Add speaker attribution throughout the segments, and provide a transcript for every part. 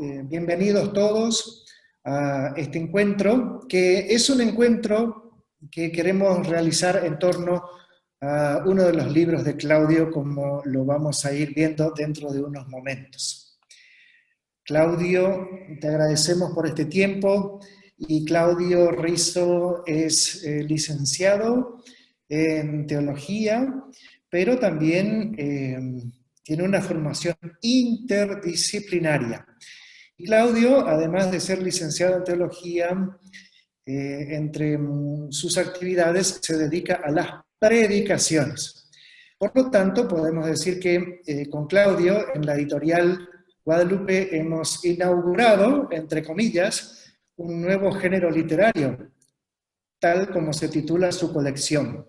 Speaker 1: Bienvenidos todos a este encuentro, que es un encuentro que queremos realizar en torno a uno de los libros de Claudio, como lo vamos a ir viendo dentro de unos momentos. Claudio, te agradecemos por este tiempo, y Claudio Rizzo es licenciado en teología, pero también tiene una formación interdisciplinaria. Y Claudio, además de ser licenciado en teología, entre sus actividades se dedica a las predicaciones. Por lo tanto, podemos decir que con Claudio, en la editorial Guadalupe, hemos inaugurado, entre comillas, un nuevo género literario, tal como se titula su colección.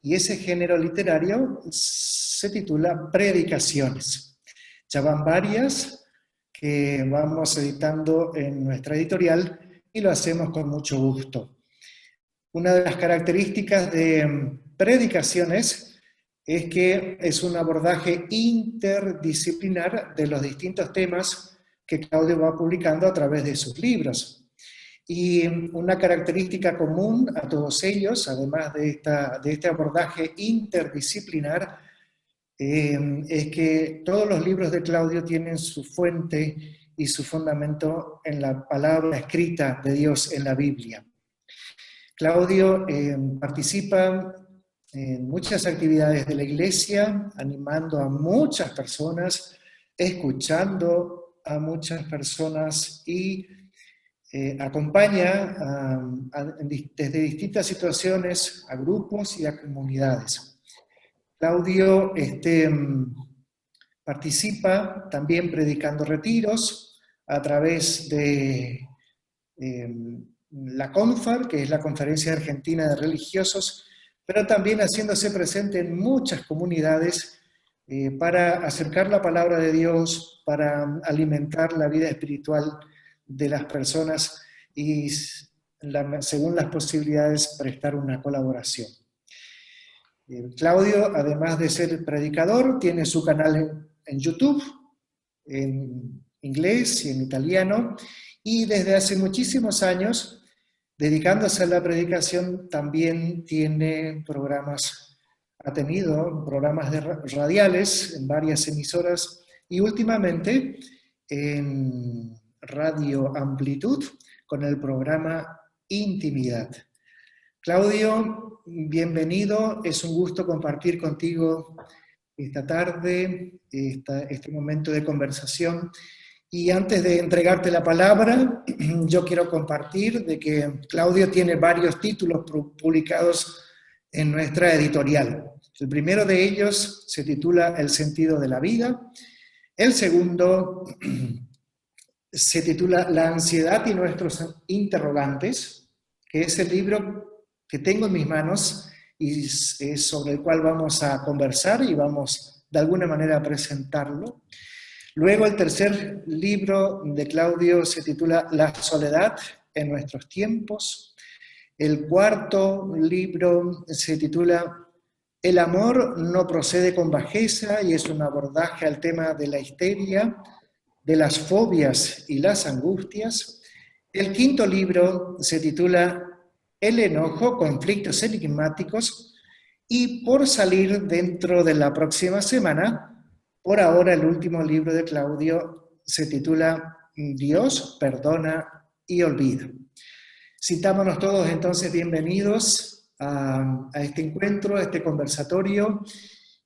Speaker 1: Y ese género literario se titula Predicaciones. Ya van varias que vamos editando en nuestra editorial y lo hacemos con mucho gusto. Una de las características de Predicaciones es que es un abordaje interdisciplinar de los distintos temas que Claudio va publicando a través de sus libros. Y una característica común a todos ellos, además de este abordaje interdisciplinar, es que todos los libros de Claudio tienen su fuente y su fundamento en la palabra escrita de Dios en la Biblia. Claudio participa en muchas actividades de la Iglesia, animando a muchas personas, escuchando a muchas personas y acompaña desde distintas situaciones a grupos y a comunidades. Claudio participa también predicando retiros a través de la CONFAR, que es la Conferencia Argentina de Religiosos, pero también haciéndose presente en muchas comunidades para acercar la palabra de Dios, para alimentar la vida espiritual de las personas y, según las posibilidades, prestar una colaboración. Claudio, además de ser predicador, tiene su canal en YouTube, en inglés y en italiano, y desde hace muchísimos años, dedicándose a la predicación, también tiene programas, ha tenido programas radiales en varias emisoras, y últimamente en Radio Amplitud, con el programa Intimidad. Claudio, bienvenido, es un gusto compartir contigo esta tarde, este momento de conversación. Y antes de entregarte la palabra, yo quiero compartir de que Claudio tiene varios títulos publicados en nuestra editorial. El primero de ellos se titula El sentido de la vida. El segundo se titula La ansiedad y nuestros interrogantes, que es el libro que tengo en mis manos y es sobre el cual vamos a conversar y vamos de alguna manera a presentarlo. Luego el tercer libro de Claudio se titula La soledad en nuestros tiempos. El cuarto libro se titula El amor no procede con bajeza y es un abordaje al tema de la histeria, de las fobias y las angustias. El quinto libro se titula El enojo, conflictos enigmáticos, y por salir dentro de la próxima semana, por ahora el último libro de Claudio se titula Dios perdona y olvida. Sintámonos todos entonces bienvenidos a este encuentro, a este conversatorio,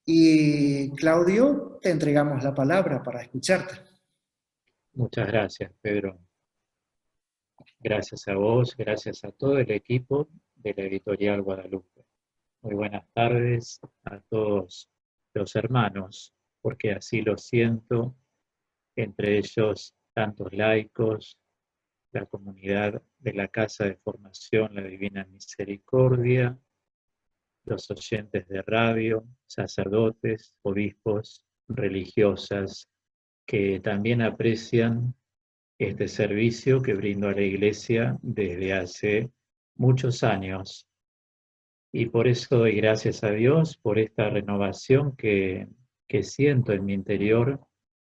Speaker 1: y Claudio, te entregamos la palabra para escucharte.
Speaker 2: Muchas gracias, Pedro. Gracias a vos, gracias a todo el equipo de la Editorial Guadalupe. Muy buenas tardes a todos los hermanos, porque así lo siento, entre ellos tantos laicos, la comunidad de la Casa de Formación La Divina Misericordia, los oyentes de radio, sacerdotes, obispos, religiosas, que también aprecian este servicio que brindo a la Iglesia desde hace muchos años. Y por eso doy gracias a Dios por esta renovación que siento en mi interior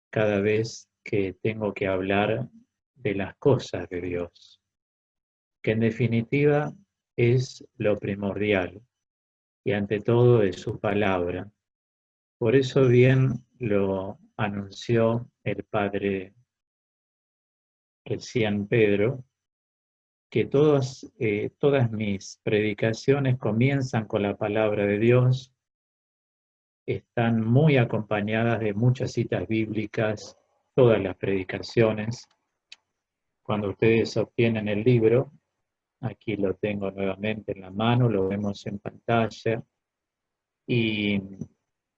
Speaker 2: cada vez que tengo que hablar de las cosas de Dios, que en definitiva es lo primordial y ante todo es su palabra. Por eso bien lo anunció el Padre recién Pedro, que todas mis predicaciones comienzan con la palabra de Dios, están muy acompañadas de muchas citas bíblicas, todas las predicaciones. Cuando ustedes obtienen el libro, aquí lo tengo nuevamente en la mano, lo vemos en pantalla, y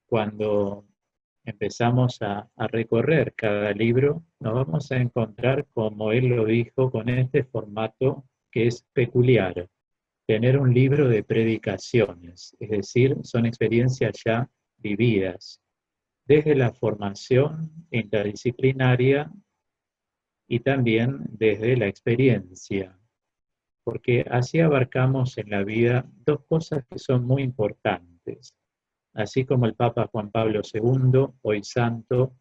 Speaker 2: cuando empezamos a recorrer cada libro, nos vamos a encontrar, como él lo dijo, con este formato que es peculiar, tener un libro de predicaciones, es decir, son experiencias ya vividas, desde la formación interdisciplinaria y también desde la experiencia, porque así abarcamos en la vida dos cosas que son muy importantes. Así como el Papa Juan Pablo II, hoy santo,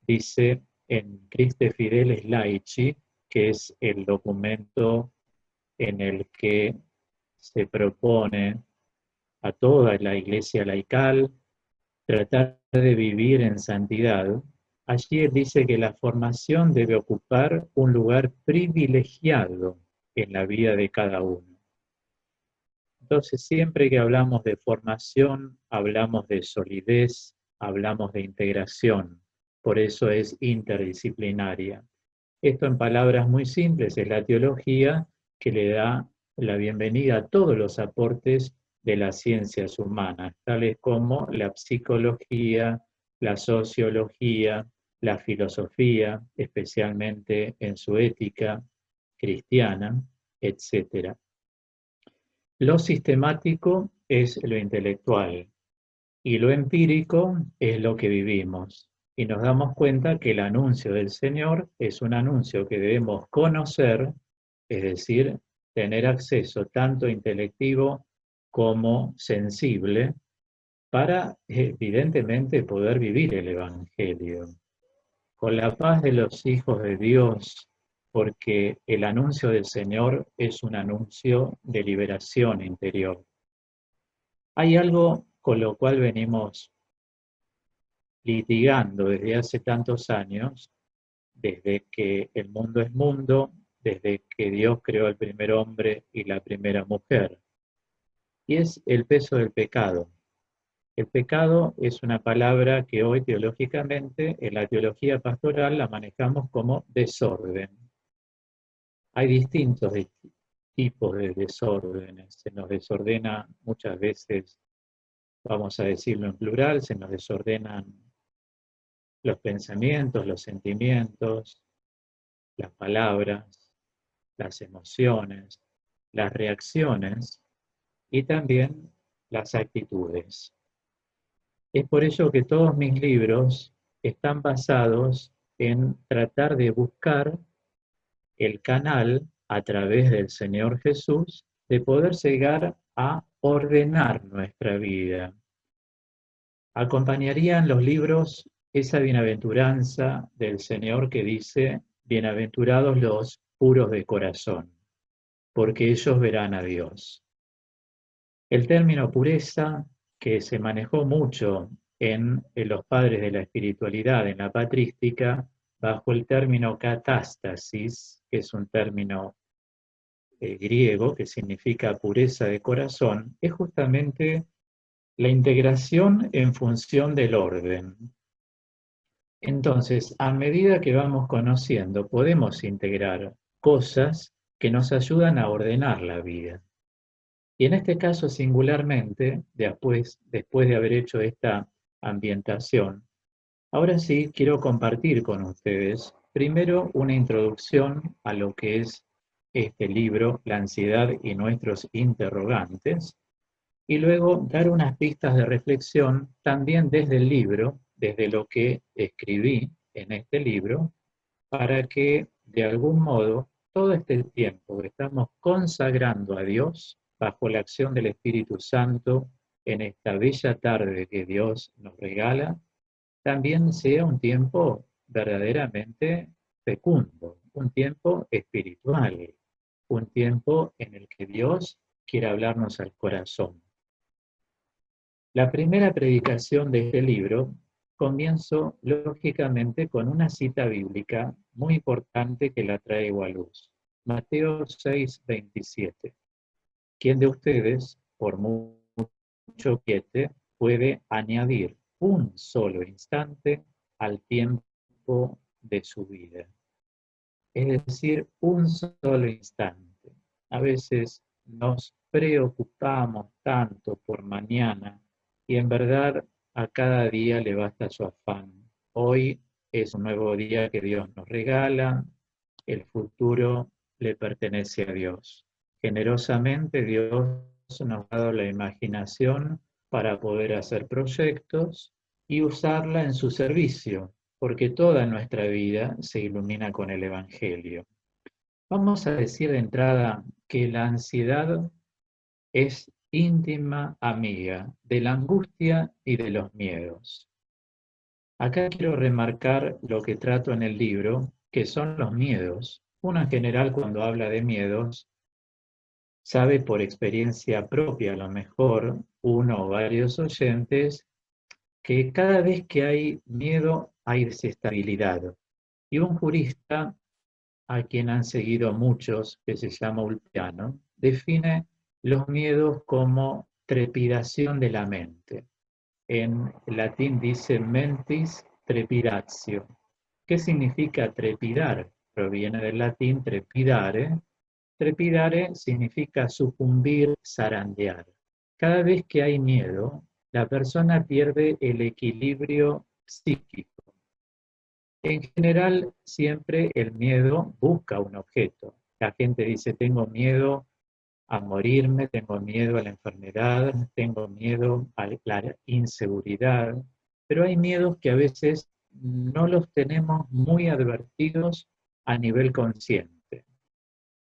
Speaker 2: dice en Christe Fideles Laici, que es el documento en el que se propone a toda la Iglesia laical tratar de vivir en santidad. Allí él dice que la formación debe ocupar un lugar privilegiado en la vida de cada uno. Entonces, siempre que hablamos de formación, hablamos de solidez, hablamos de integración. Por eso es interdisciplinaria. Esto en palabras muy simples es la teología que le da la bienvenida a todos los aportes de las ciencias humanas, tales como la psicología, la sociología, la filosofía, especialmente en su ética cristiana, etc. Lo sistemático es lo intelectual y lo empírico es lo que vivimos. Y nos damos cuenta que el anuncio del Señor es un anuncio que debemos conocer, es decir, tener acceso tanto intelectivo como sensible para evidentemente poder vivir el Evangelio. Con la paz de los hijos de Dios, porque el anuncio del Señor es un anuncio de liberación interior. Hay algo con lo cual venimos litigando desde hace tantos años, desde que el mundo es mundo, desde que Dios creó el primer hombre y la primera mujer, y es el peso del pecado. El pecado es una palabra que hoy teológicamente en la teología pastoral la manejamos como desorden. Hay distintos tipos de desórdenes. Se nos desordena muchas veces, vamos a decirlo en plural, se nos desordenan los pensamientos, los sentimientos, las palabras, las emociones, las reacciones y también las actitudes. Es por ello que todos mis libros están basados en tratar de buscar el canal a través del Señor Jesús de poder llegar a ordenar nuestra vida. Acompañarían los libros esa bienaventuranza del Señor que dice, bienaventurados los puros de corazón, porque ellos verán a Dios. El término pureza, que se manejó mucho en los padres de la espiritualidad, en la patrística, bajo el término catástasis, que es un término griego que significa pureza de corazón, es justamente la integración en función del orden. Entonces, a medida que vamos conociendo, podemos integrar cosas que nos ayudan a ordenar la vida. Y en este caso, singularmente, después de haber hecho esta ambientación, ahora sí quiero compartir con ustedes, primero, una introducción a lo que es este libro, La ansiedad y nuestros interrogantes, y luego dar unas pistas de reflexión también desde el libro, desde lo que escribí en este libro, para que de algún modo todo este tiempo que estamos consagrando a Dios bajo la acción del Espíritu Santo en esta bella tarde que Dios nos regala, también sea un tiempo verdaderamente fecundo, un tiempo espiritual, un tiempo en el que Dios quiere hablarnos al corazón. La primera predicación de este libro comienzo lógicamente con una cita bíblica muy importante que la traigo a luz. Mateo 6:27. ¿Quién de ustedes, por mucho quiete, puede añadir un solo instante al tiempo de su vida? Es decir, un solo instante. A veces nos preocupamos tanto por mañana y en verdad a cada día le basta su afán. Hoy es un nuevo día que Dios nos regala, el futuro le pertenece a Dios. Generosamente Dios nos ha dado la imaginación para poder hacer proyectos y usarla en su servicio, porque toda nuestra vida se ilumina con el Evangelio. Vamos a decir de entrada que la ansiedad es íntima amiga de la angustia y de los miedos. Acá quiero remarcar lo que trato en el libro, que son los miedos. Uno en general cuando habla de miedos sabe por experiencia propia, a lo mejor uno o varios oyentes, que cada vez que hay miedo hay desestabilidad. Y un jurista, a quien han seguido muchos, que se llama Ulpiano, define los miedos como trepidación de la mente. En latín dice mentis trepidatio. ¿Qué significa trepidar? Proviene del latín trepidare. Trepidare significa sucumbir, zarandear. Cada vez que hay miedo, la persona pierde el equilibrio psíquico. En general, siempre el miedo busca un objeto. La gente dice, tengo miedo a morirme, tengo miedo a la enfermedad, tengo miedo a la inseguridad, pero hay miedos que a veces no los tenemos muy advertidos a nivel consciente.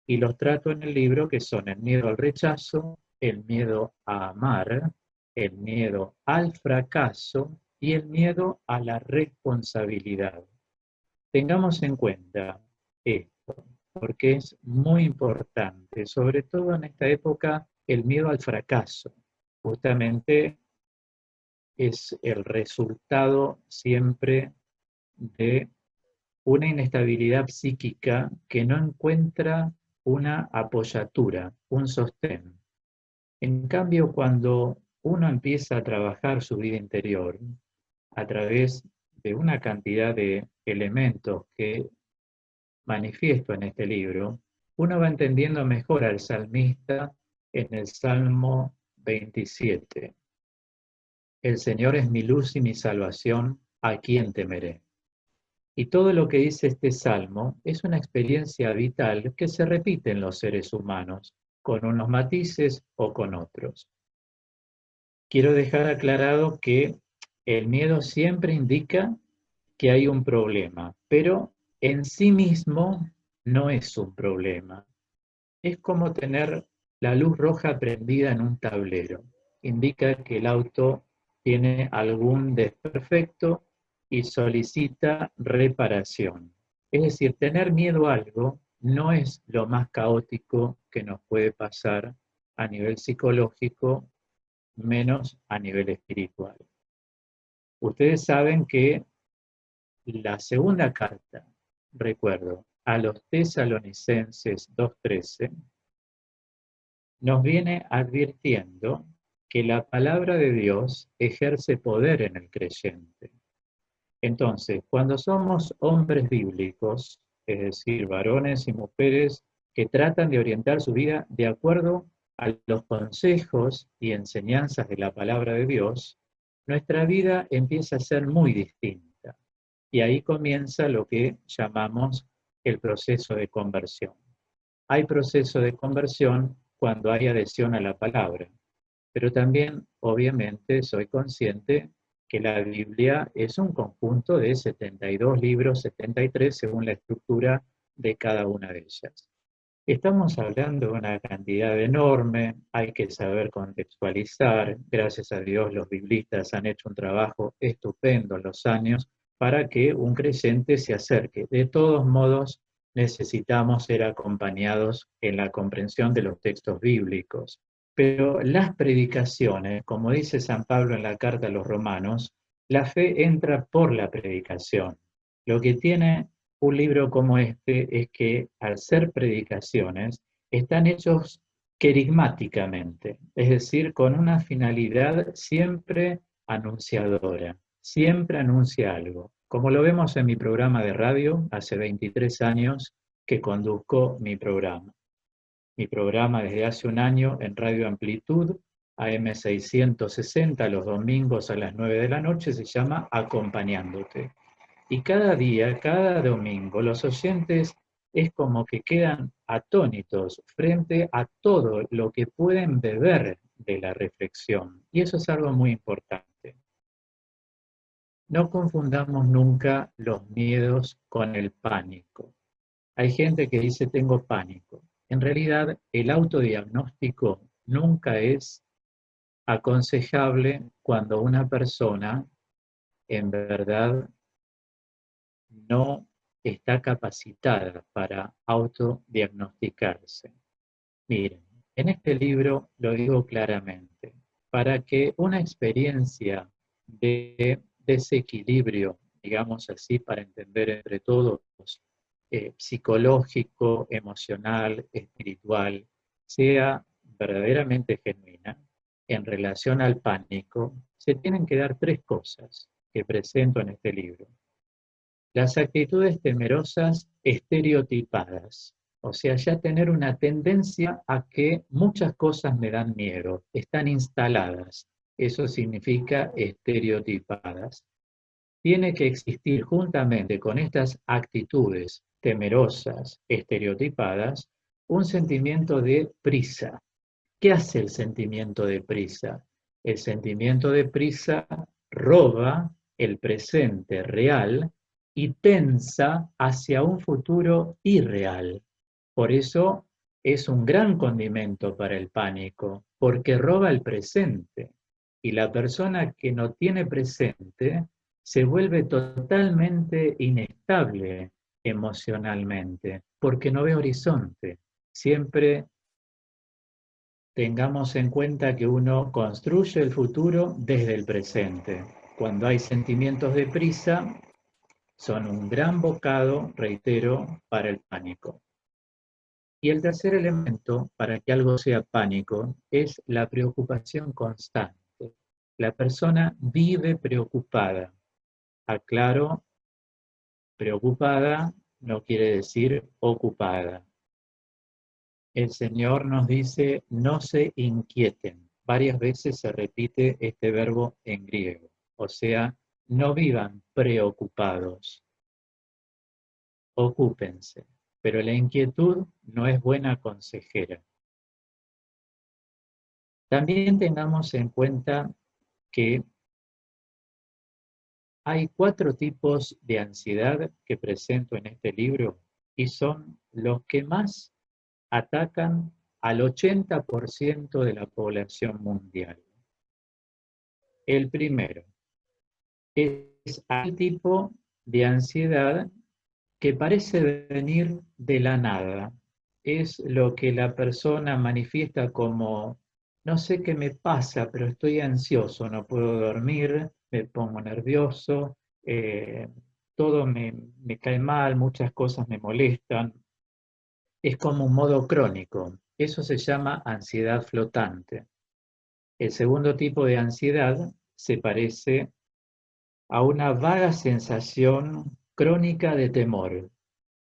Speaker 2: Y los trato en el libro, que son el miedo al rechazo, el miedo a amar, el miedo al fracaso y el miedo a la responsabilidad. Tengamos en cuenta esto, porque es muy importante, sobre todo en esta época, el miedo al fracaso. Justamente es el resultado siempre de una inestabilidad psíquica que no encuentra una apoyatura, un sostén. En cambio, cuando uno empieza a trabajar su vida interior a través de una cantidad de elementos que manifiesto en este libro, uno va entendiendo mejor al salmista en el Salmo 27. El Señor es mi luz y mi salvación, ¿a quién temeré? Y todo lo que dice este salmo es una experiencia vital que se repite en los seres humanos, con unos matices o con otros. Quiero dejar aclarado que el miedo siempre indica que hay un problema, pero en sí mismo no es un problema. Es como tener la luz roja prendida en un tablero. Indica que el auto tiene algún desperfecto y solicita reparación. Es decir, tener miedo a algo no es lo más caótico que nos puede pasar a nivel psicológico, menos a nivel espiritual. Ustedes saben que la segunda carta, recuerdo, a los Tesalonicenses 2:13, nos viene advirtiendo que la palabra de Dios ejerce poder en el creyente. Entonces, cuando somos hombres bíblicos, es decir, varones y mujeres que tratan de orientar su vida de acuerdo a los consejos y enseñanzas de la palabra de Dios, nuestra vida empieza a ser muy distinta. Y ahí comienza lo que llamamos el proceso de conversión. Hay proceso de conversión cuando hay adhesión a la palabra, pero también, obviamente, soy consciente que la Biblia es un conjunto de 72 libros, 73 según la estructura de cada una de ellas. Estamos hablando de una cantidad enorme, hay que saber contextualizar. Gracias a Dios los biblistas han hecho un trabajo estupendo en los años para que un creyente se acerque. De todos modos, necesitamos ser acompañados en la comprensión de los textos bíblicos. Pero las predicaciones, como dice San Pablo en la carta a los Romanos, la fe entra por la predicación. Lo que tiene un libro como este es que al ser predicaciones, están hechos querigmáticamente, es decir, con una finalidad siempre anunciadora, siempre anuncia algo. Como lo vemos en mi programa de radio, hace 23 años que conduzco mi programa. Mi programa desde hace un año en Radio Amplitud, AM 660, los domingos a las 9 de la noche, se llama Acompañándote. Y cada día, cada domingo, los oyentes es como que quedan atónitos frente a todo lo que pueden beber de la reflexión. Y eso es algo muy importante. No confundamos nunca los miedos con el pánico. Hay gente que dice tengo pánico. En realidad, el autodiagnóstico nunca es aconsejable cuando una persona en verdad no está capacitada para autodiagnosticarse. Miren, en este libro lo digo claramente, para que una experiencia de desequilibrio, digamos así, para entender entre todos, psicológico, emocional, espiritual, sea verdaderamente genuina, en relación al pánico, se tienen que dar tres cosas que presento en este libro. Las actitudes temerosas estereotipadas, o sea, ya tener una tendencia a que muchas cosas me dan miedo, están instaladas, eso significa estereotipadas. Tiene que existir juntamente con estas actitudes temerosas, estereotipadas, un sentimiento de prisa. ¿Qué hace el sentimiento de prisa? El sentimiento de prisa roba el presente real y tensa hacia un futuro irreal. Por eso es un gran condimento para el pánico, porque roba el presente. Y la persona que no tiene presente se vuelve totalmente inestable emocionalmente, porque no ve horizonte. Siempre tengamos en cuenta que uno construye el futuro desde el presente. Cuando hay sentimientos de prisa, son un gran bocado, reitero, para el pánico. Y el tercer elemento para que algo sea pánico es la preocupación constante. La persona vive preocupada. Aclaro, preocupada no quiere decir ocupada. El Señor nos dice, no se inquieten. Varias veces se repite este verbo en griego. O sea, no vivan preocupados. Ocúpense. Pero la inquietud no es buena consejera. También tengamos en cuenta que hay 4 tipos de ansiedad que presento en este libro y son los que más atacan al 80% de la población mundial. El primero es el tipo de ansiedad que parece venir de la nada. Es lo que la persona manifiesta como, no sé qué me pasa, pero estoy ansioso, no puedo dormir, me pongo nervioso, todo me cae mal, muchas cosas me molestan. Es como un modo crónico. Eso se llama ansiedad flotante. El segundo tipo de ansiedad se parece a una vaga sensación crónica de temor.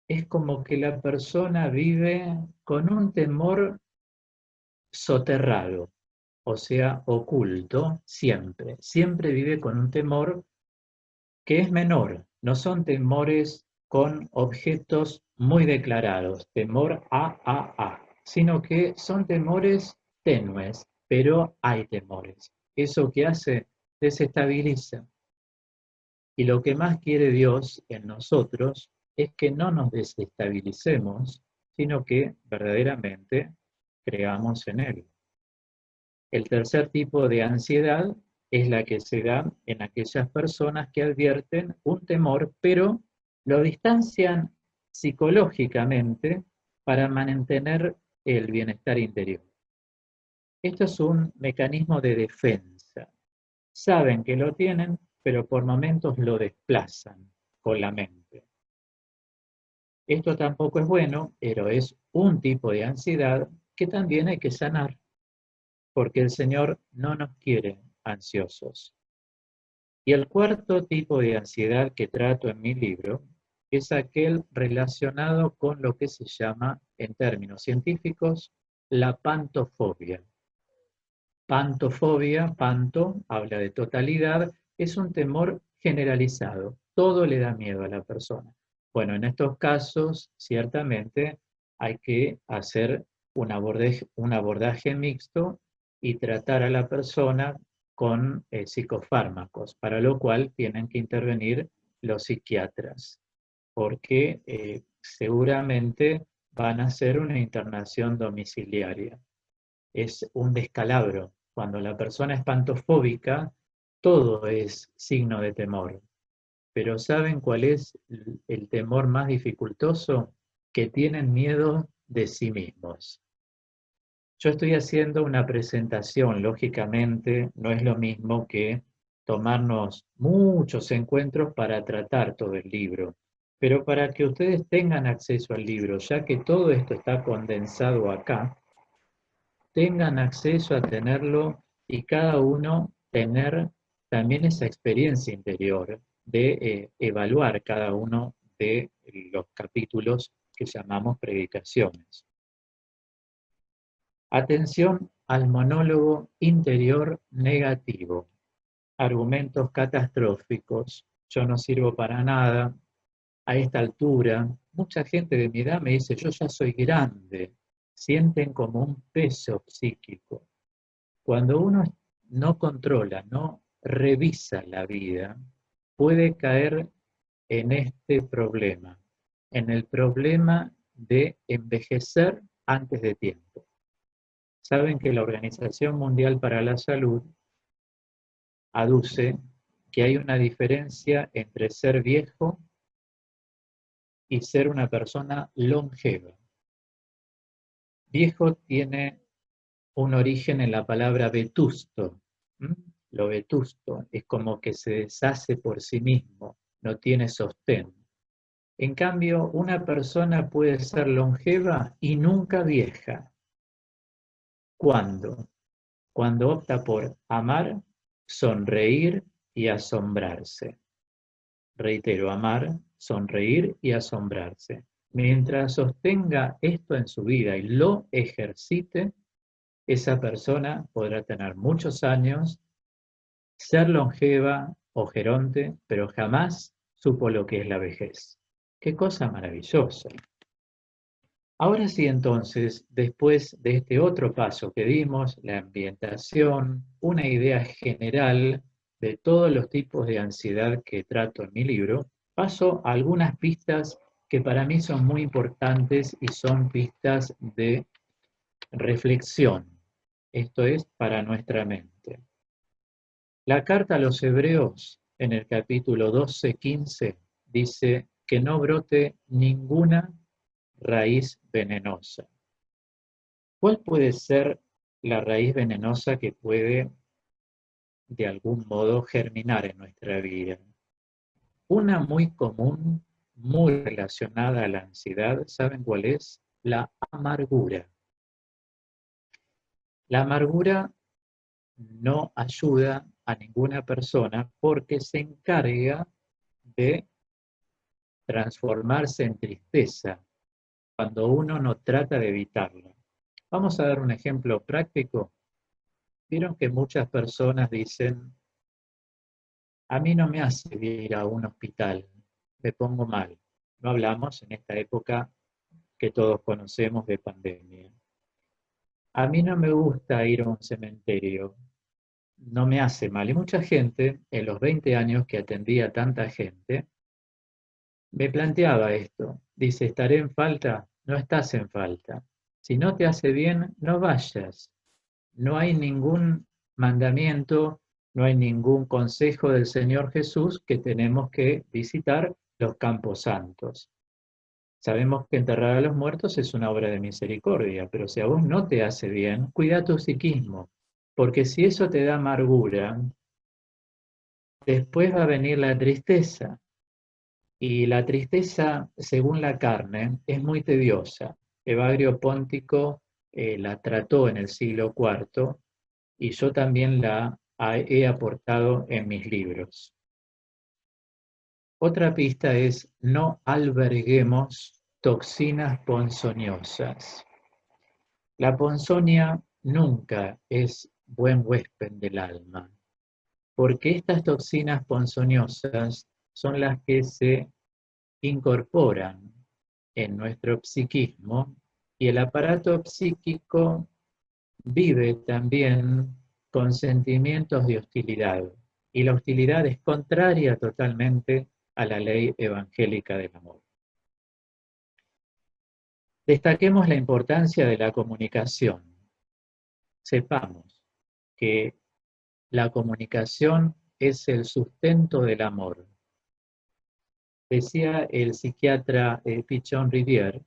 Speaker 2: Es como que la persona vive con un temor soterrado, o sea, oculto, siempre. Siempre vive con un temor que es menor. No son temores con objetos muy declarados, temor a, sino que son temores tenues, pero hay temores. Eso que hace, desestabiliza. Y lo que más quiere Dios en nosotros es que no nos desestabilicemos, sino que verdaderamente creamos en Él. El tercer tipo de ansiedad es la que se da en aquellas personas que advierten un temor, pero lo distancian psicológicamente para mantener el bienestar interior. Esto es un mecanismo de defensa. Saben que lo tienen, pero por momentos lo desplazan con la mente. Esto tampoco es bueno, pero es un tipo de ansiedad que también hay que sanar, porque el Señor no nos quiere ansiosos. Y el cuarto tipo de ansiedad que trato en mi libro es aquel relacionado con lo que se llama, en términos científicos, la pantofobia. Pantofobia, panto, habla de totalidad, es un temor generalizado. Todo le da miedo a la persona. Bueno, en estos casos, ciertamente, hay que hacer un abordaje mixto y tratar a la persona con psicofármacos, para lo cual tienen que intervenir los psiquiatras, porque seguramente van a hacer una internación domiciliaria. Es un descalabro. Cuando la persona es pantofóbica, todo es signo de temor. Pero ¿saben cuál es el temor más dificultoso? Que tienen miedo de sí mismos. Yo estoy haciendo una presentación, lógicamente, no es lo mismo que tomarnos muchos encuentros para tratar todo el libro. Pero para que ustedes tengan acceso al libro, ya que todo esto está condensado acá, tengan acceso a tenerlo y cada uno tener también esa experiencia interior de evaluar cada uno de los capítulos que llamamos predicaciones. Atención al monólogo interior negativo. Argumentos catastróficos. Yo no sirvo para nada. A esta altura, mucha gente de mi edad me dice, yo ya soy grande. Sienten como un peso psíquico. Cuando uno no controla, no revisa la vida, puede caer en este problema, en el problema de envejecer antes de tiempo. Saben que la Organización Mundial para la Salud aduce que hay una diferencia entre ser viejo y ser una persona longeva. Viejo tiene un origen en la palabra vetusto. Lo vetusto es como que se deshace por sí mismo, no tiene sostén. En cambio, una persona puede ser longeva y nunca vieja. ¿Cuándo? Cuando opta por amar, sonreír y asombrarse. Reitero, amar, sonreír y asombrarse. Mientras sostenga esto en su vida y lo ejercite, esa persona podrá tener muchos años, ser longeva o geronte, pero jamás supo lo que es la vejez. ¡Qué cosa maravillosa! Ahora sí, entonces, después de este otro paso que dimos, la ambientación, una idea general de todos los tipos de ansiedad que trato en mi libro, paso a algunas pistas que para mí son muy importantes y son pistas de reflexión. Esto es para nuestra mente. La carta a los Hebreos, en el capítulo 12-15, dice que no brote ninguna raíz venenosa. ¿Cuál puede ser la raíz venenosa que puede, de algún modo, germinar en nuestra vida? Una muy común, muy relacionada a la ansiedad, ¿saben cuál es? La amargura. La amargura no ayuda a ninguna persona porque se encarga de transformarse en tristeza cuando uno no trata de evitarla. Vamos a dar un ejemplo práctico. Vieron que muchas personas dicen, a mí no me hace ir a un hospital, me pongo mal. No hablamos en esta época que todos conocemos de pandemia. A mí no me gusta ir a un cementerio, no me hace mal. Y mucha gente, en los 20 años que atendía a tanta gente, me planteaba esto. Dice, ¿estaré en falta? No estás en falta. Si no te hace bien, no vayas. No hay ningún mandamiento No hay ningún consejo del Señor Jesús que tenemos que visitar los campos santos. Sabemos que enterrar a los muertos es una obra de misericordia, pero si a vos no te hace bien, cuida tu psiquismo, porque si eso te da amargura, después va a venir la tristeza, y la tristeza, según la carne, es muy tediosa. Evagrio Póntico la trató en el siglo IV y yo también la he aportado en mis libros. Otra pista es: no alberguemos toxinas ponzoñosas. La ponzoña nunca es buen huésped del alma, porque estas toxinas ponzoñosas son las que se incorporan en nuestro psiquismo, y el aparato psíquico vive también con sentimientos de hostilidad, y la hostilidad es contraria totalmente a la ley evangélica del amor. Destaquemos la importancia de la comunicación. Sepamos que la comunicación es el sustento del amor. Decía el psiquiatra Pichon Rivière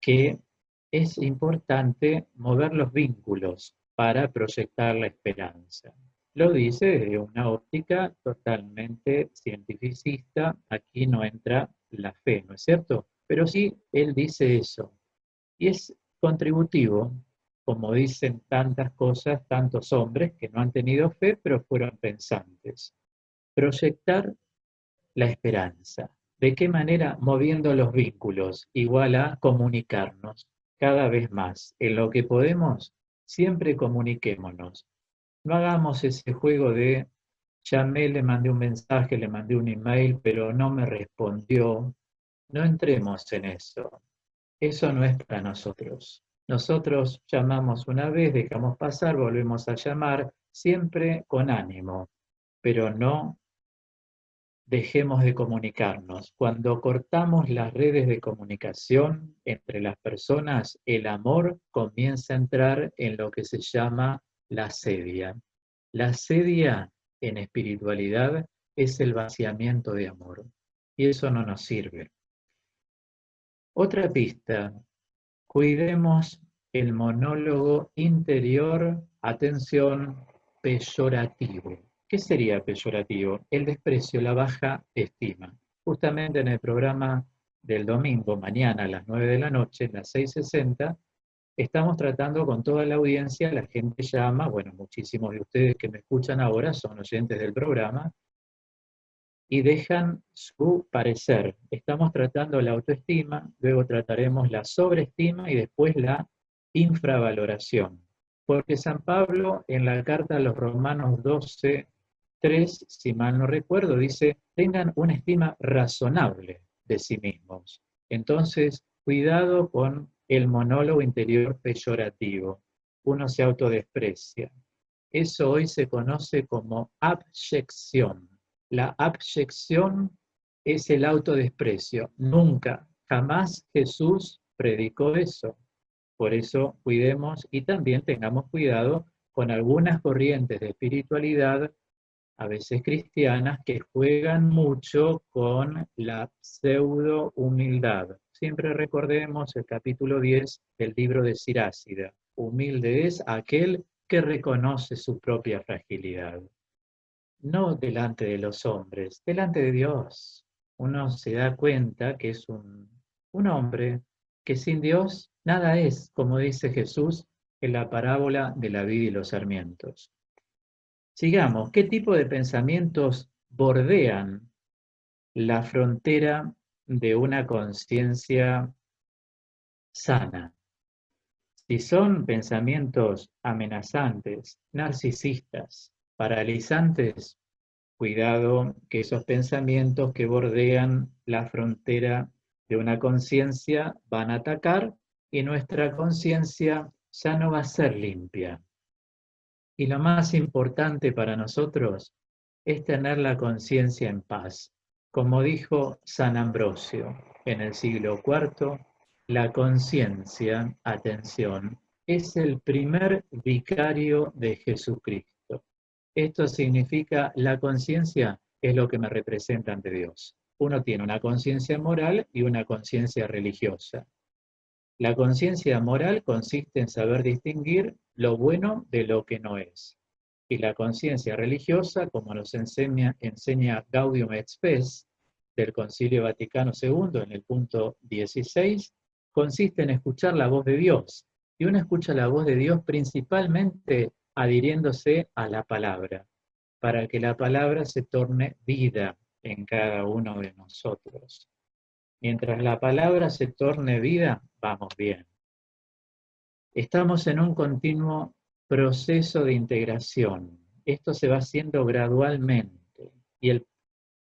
Speaker 2: que es importante mover los vínculos para proyectar la esperanza. Lo dice desde una óptica totalmente cientificista. Aquí no entra la fe, ¿no es cierto? Pero sí, él dice eso. Y es contributivo, como dicen tantas cosas, tantos hombres que no han tenido fe, pero fueron pensantes. Proyectar la esperanza. ¿De qué manera? Moviendo los vínculos, igual a comunicarnos cada vez más. En lo que podemos, siempre comuniquémonos. No hagamos ese juego de llamé, le mandé un mensaje, le mandé un email, pero no me respondió. No entremos en eso. Eso no es para nosotros. Nosotros llamamos una vez, dejamos pasar, volvemos a llamar, siempre con ánimo, pero no dejemos de comunicarnos. Cuando cortamos las redes de comunicación entre las personas, el amor comienza a entrar en lo que se llama la asedia. La asedia en espiritualidad es el vaciamiento de amor, y eso no nos sirve. Otra pista: cuidemos el monólogo interior, atención, peyorativo. ¿Qué sería peyorativo? El desprecio, la baja estima. Justamente en el programa del domingo, mañana a las 9 de la noche, en las 6:60, estamos tratando con toda la audiencia. La gente llama, bueno, muchísimos de ustedes que me escuchan ahora son oyentes del programa, y dejan su parecer. Estamos tratando la autoestima, luego trataremos la sobreestima y después la infravaloración. Porque San Pablo en la carta a los Romanos 12:3, si mal no recuerdo, dice: tengan una estima razonable de sí mismos. Entonces, cuidado con el monólogo interior peyorativo. Uno se autodesprecia. Eso hoy se conoce como abyección. La abyección es el autodesprecio. Nunca, jamás Jesús predicó eso. Por eso cuidemos y también tengamos cuidado con algunas corrientes de espiritualidad, a veces cristianas, que juegan mucho con la pseudo humildad. Siempre recordemos el capítulo 10 del libro de Sirácida. Humilde es aquel que reconoce su propia fragilidad. No delante de los hombres, delante de Dios. Uno se da cuenta que es un hombre que sin Dios nada es, como dice Jesús en la parábola de la vid y los sarmientos. Sigamos. ¿Qué tipo de pensamientos bordean la frontera de una conciencia sana? Si son pensamientos amenazantes, narcisistas, paralizantes, cuidado que esos pensamientos que bordean la frontera de una conciencia van a atacar y nuestra conciencia ya no va a ser limpia. Y lo más importante para nosotros es tener la conciencia en paz. Como dijo San Ambrosio en el siglo IV, la conciencia, atención, es el primer vicario de Jesucristo. Esto significa, la conciencia es lo que me representa ante Dios. Uno tiene una conciencia moral y una conciencia religiosa. La conciencia moral consiste en saber distinguir lo bueno de lo que no es. Y la conciencia religiosa, como nos enseña Gaudium et Spes del Concilio Vaticano II en el punto 16, consiste en escuchar la voz de Dios. Y uno escucha la voz de Dios principalmente adhiriéndose a la palabra, para que la palabra se torne vida en cada uno de nosotros. Mientras la palabra se torne vida, vamos bien. Estamos en un continuo proceso de integración. Esto se va haciendo gradualmente. Y el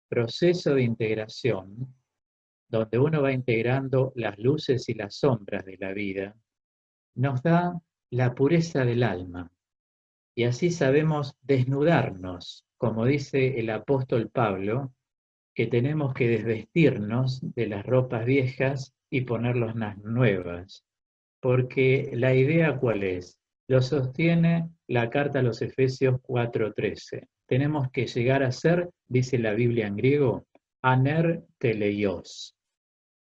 Speaker 2: proceso de integración, donde uno va integrando las luces y las sombras de la vida, nos da la pureza del alma. Y así sabemos desnudarnos, como dice el apóstol Pablo, que tenemos que desvestirnos de las ropas viejas y ponernos las nuevas. Porque la idea, ¿cuál es? Lo sostiene la carta a los Efesios 4:13. Tenemos que llegar a ser, dice la Biblia en griego, aner teleios.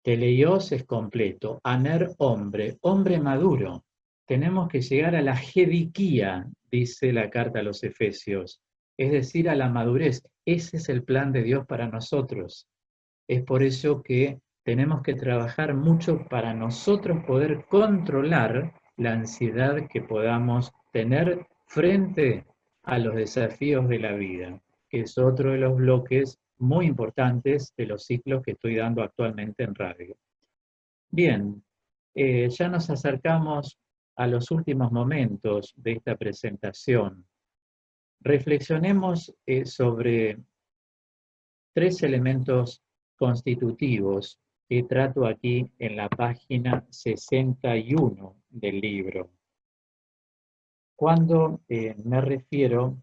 Speaker 2: Teleios es completo, aner hombre, hombre maduro. Tenemos que llegar a la jediquía, dice la carta a los Efesios, es decir, a la madurez. Ese es el plan de Dios para nosotros. Es por eso que tenemos que trabajar mucho para nosotros poder controlar la ansiedad que podamos tener frente a los desafíos de la vida, que es otro de los bloques muy importantes de los ciclos que estoy dando actualmente en radio. Bien, ya nos acercamos a los últimos momentos de esta presentación. Reflexionemos sobre 3 elementos constitutivos que trato aquí en la página 61 del libro. Cuando me refiero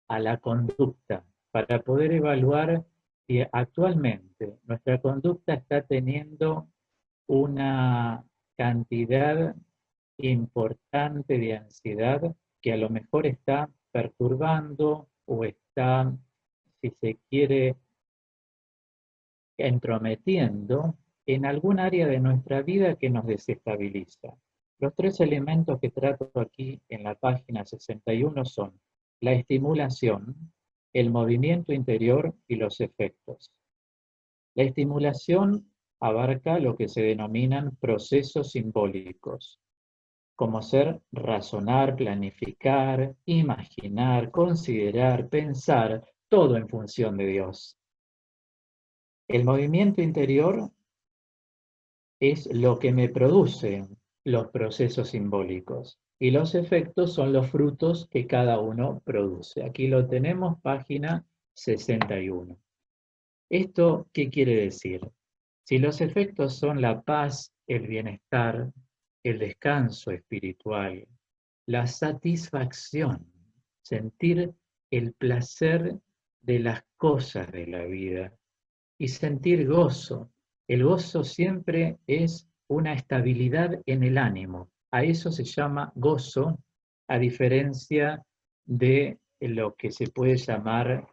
Speaker 2: a la conducta, para poder evaluar si actualmente nuestra conducta está teniendo una cantidad importante de ansiedad que a lo mejor está perturbando o está, si se quiere, entrometiendo en algún área de nuestra vida que nos desestabiliza. Los 3 elementos que trato aquí en la página 61 son la estimulación, el movimiento interior y los efectos. La estimulación abarca lo que se denominan procesos simbólicos, como ser razonar, planificar, imaginar, considerar, pensar, todo en función de Dios. El movimiento interior es lo que me produce los procesos simbólicos y los efectos son los frutos que cada uno produce. Aquí lo tenemos, página 61. ¿Esto qué quiere decir? Si los efectos son la paz, el bienestar, el descanso espiritual, la satisfacción, sentir el placer de las cosas de la vida y sentir gozo. El gozo siempre es una estabilidad en el ánimo. A eso se llama gozo, a diferencia de lo que se puede llamar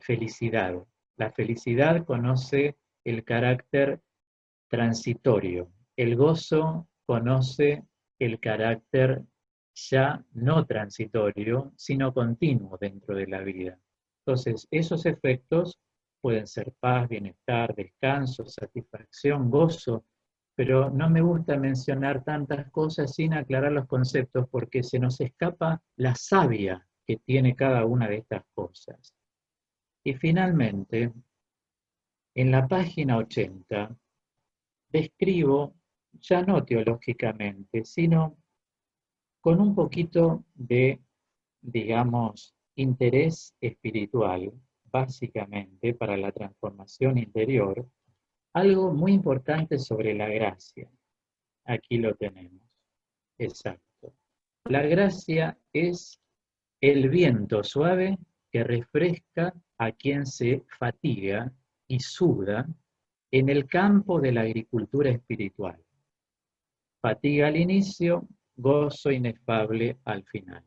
Speaker 2: felicidad. La felicidad conoce el carácter transitorio. El gozo conoce el carácter ya no transitorio, sino continuo dentro de la vida. Entonces, esos efectos pueden ser paz, bienestar, descanso, satisfacción, gozo, pero no me gusta mencionar tantas cosas sin aclarar los conceptos porque se nos escapa la savia que tiene cada una de estas cosas. Y finalmente, en la página 80, describo, ya no teológicamente, sino con un poquito de, digamos, interés espiritual, básicamente para la transformación interior, algo muy importante sobre la gracia. Aquí lo tenemos. Exacto. La gracia es el viento suave que refresca a quien se fatiga y suda en el campo de la agricultura espiritual. Fatiga al inicio, gozo inefable al final.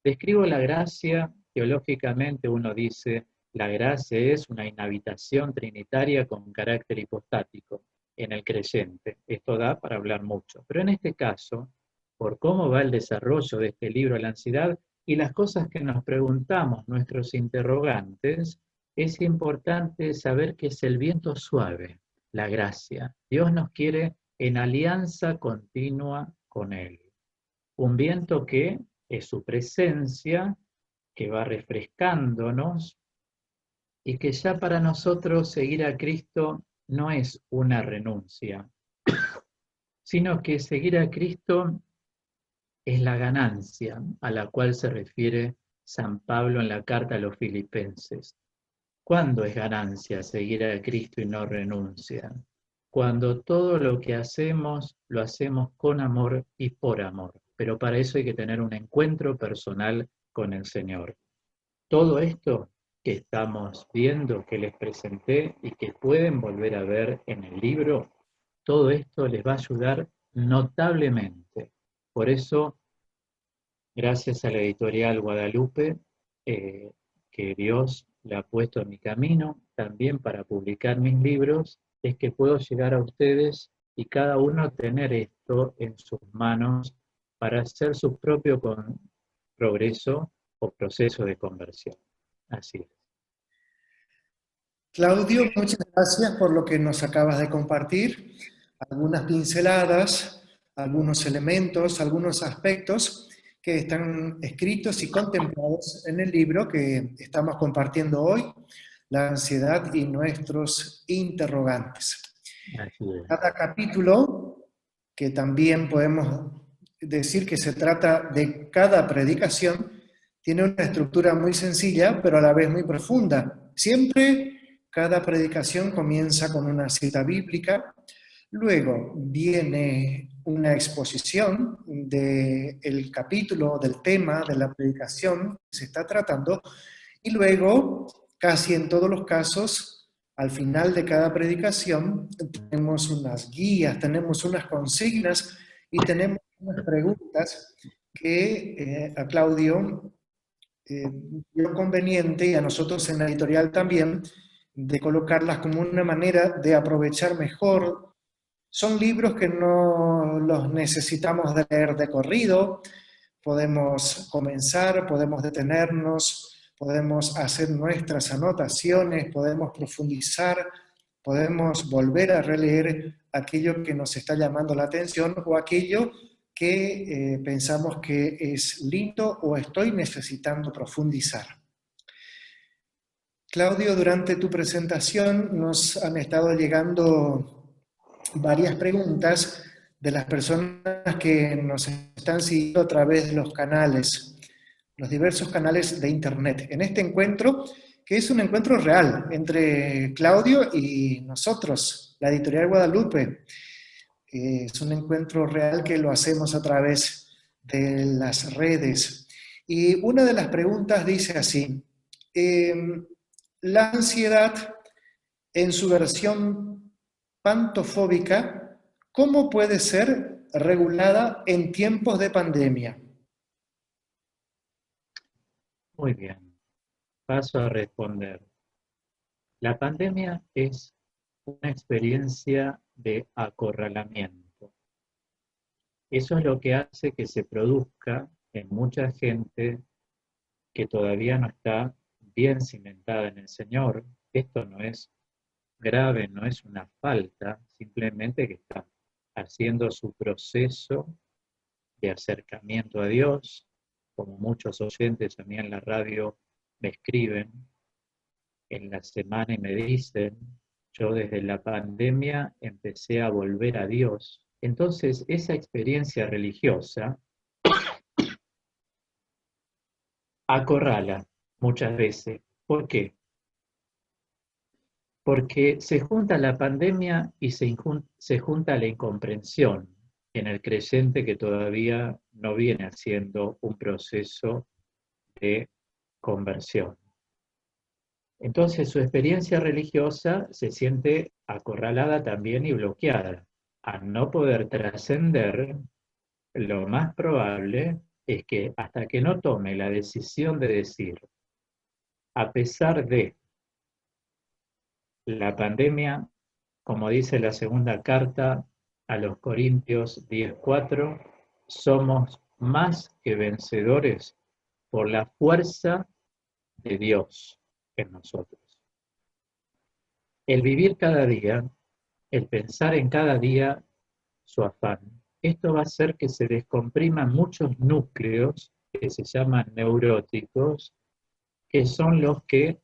Speaker 2: Describo la gracia Teológicamente uno dice, la gracia es una inhabitación trinitaria con carácter hipostático en el creyente. Esto da para hablar mucho. Pero en este caso, por cómo va el desarrollo de este libro, La ansiedad, y las cosas que nos preguntamos, nuestros interrogantes, es importante saber que es el viento suave, la gracia. Dios nos quiere en alianza continua con Él. Un viento que es su presencia, que va refrescándonos y que ya para nosotros seguir a Cristo no es una renuncia, sino que seguir a Cristo es la ganancia a la cual se refiere San Pablo en la carta a los Filipenses. ¿Cuándo es ganancia seguir a Cristo y no renuncia? Cuando todo lo que hacemos lo hacemos con amor y por amor, pero para eso hay que tener un encuentro personal con el Señor. Todo esto que estamos viendo, que les presenté y que pueden volver a ver en el libro, todo esto les va a ayudar notablemente. Por eso, gracias a la editorial Guadalupe, que Dios la ha puesto en mi camino, también para publicar mis libros, es que puedo llegar a ustedes y cada uno tener esto en sus manos para hacer su propio progreso o proceso de conversión. Así es.
Speaker 1: Claudio, muchas gracias por lo que nos acabas de compartir. Algunas pinceladas, algunos elementos, algunos aspectos que están escritos y contemplados en el libro que estamos compartiendo hoy, La ansiedad y nuestros interrogantes.
Speaker 2: Así es.
Speaker 1: Cada capítulo, que también podemos decir que se trata de cada predicación, tiene una estructura muy sencilla, pero a la vez muy profunda. Siempre cada predicación comienza con una cita bíblica, luego viene una exposición del capítulo, del tema de la predicación que se está tratando, y luego, casi en todos los casos, al final de cada predicación, tenemos unas guías, tenemos unas consignas y tenemos unas preguntas que a Claudio dio conveniente, y a nosotros en la editorial también, de colocarlas como una manera de aprovechar mejor. Son libros que no los necesitamos de leer de corrido, podemos comenzar, podemos detenernos, podemos hacer nuestras anotaciones, podemos profundizar, podemos volver a releer aquello que nos está llamando la atención o aquello que pensamos que es lindo o estoy necesitando profundizar. Claudio, durante tu presentación nos han estado llegando varias preguntas de las personas que nos están siguiendo a través de los canales, los diversos canales de internet. En este encuentro, que es un encuentro real entre Claudio y nosotros, la editorial Guadalupe. Es un encuentro real que lo hacemos a través de las redes. Y una de las preguntas dice así, la ansiedad en su versión pantofóbica, ¿cómo puede ser regulada en tiempos de pandemia?
Speaker 2: Muy bien. Paso a responder. La pandemia es una experiencia de acorralamiento. Eso es lo que hace que se produzca en mucha gente que todavía no está bien cimentada en el Señor. Esto no es grave, no es una falta, simplemente que está haciendo su proceso de acercamiento a Dios, como muchos oyentes a mí en la radio me escriben en la semana y me dicen, yo desde la pandemia empecé a volver a Dios. Entonces, esa experiencia religiosa acorrala muchas veces. ¿Por qué? Porque se junta la pandemia y se junta la incomprensión en el creyente que todavía no viene haciendo un proceso de conversión. Entonces su experiencia religiosa se siente acorralada también y bloqueada. Al no poder trascender, lo más probable es que hasta que no tome la decisión de decir, a pesar de la pandemia, como dice la segunda carta a los Corintios 10:4, somos más que vencedores por la fuerza de Dios en nosotros. El vivir cada día, el pensar en cada día su afán, esto va a hacer que se descompriman muchos núcleos que se llaman neuróticos, que son los que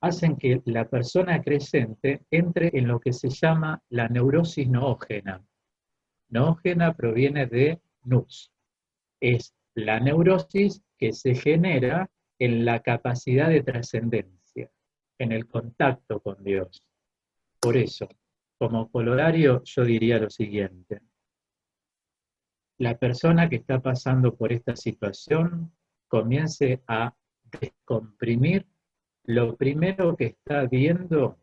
Speaker 2: hacen que la persona creyente entre en lo que se llama la neurosis noógena. Noógena proviene de nous. Es la neurosis que se genera en la capacidad de trascendencia, en el contacto con Dios. Por eso, como colorario, yo diría lo siguiente. La persona que está pasando por esta situación comience a descomprimir lo primero que está viendo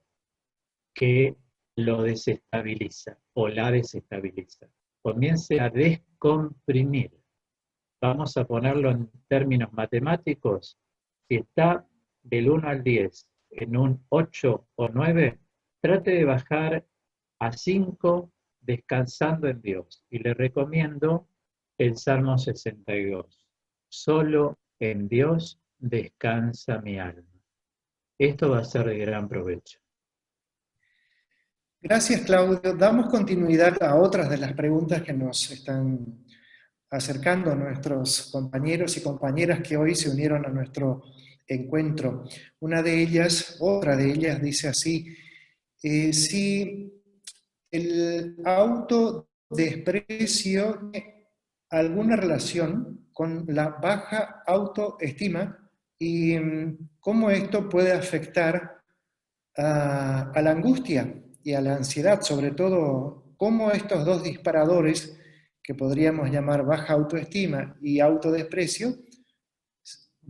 Speaker 2: que lo desestabiliza o la desestabiliza. Comience a descomprimir. Vamos a ponerlo en términos matemáticos. Si está del 1 al 10 en un 8 o 9, trate de bajar a 5 descansando en Dios. Y le recomiendo el Salmo 62. Solo en Dios descansa mi alma. Esto va a ser de gran provecho.
Speaker 1: Gracias, Claudio. Damos continuidad a otras de las preguntas que nos están acercando a nuestros compañeros y compañeras que hoy se unieron a nuestro encuentro. Otra de ellas dice así, si el autodesprecio tiene alguna relación con la baja autoestima y cómo esto puede afectar a la angustia y a la ansiedad, sobre todo cómo estos dos disparadores que podríamos llamar baja autoestima y autodesprecio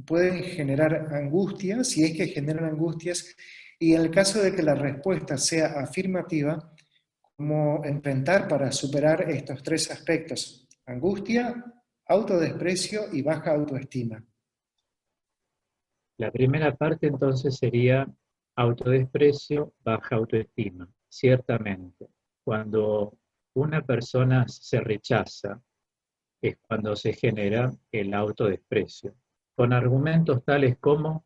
Speaker 1: pueden generar angustias, si es que generan angustias, y en el caso de que la respuesta sea afirmativa, cómo enfrentar para superar estos tres aspectos: angustia, autodesprecio y baja autoestima.
Speaker 2: La primera parte entonces sería autodesprecio, baja autoestima. Ciertamente, cuando una persona se rechaza, es cuando se genera el autodesprecio, con argumentos tales como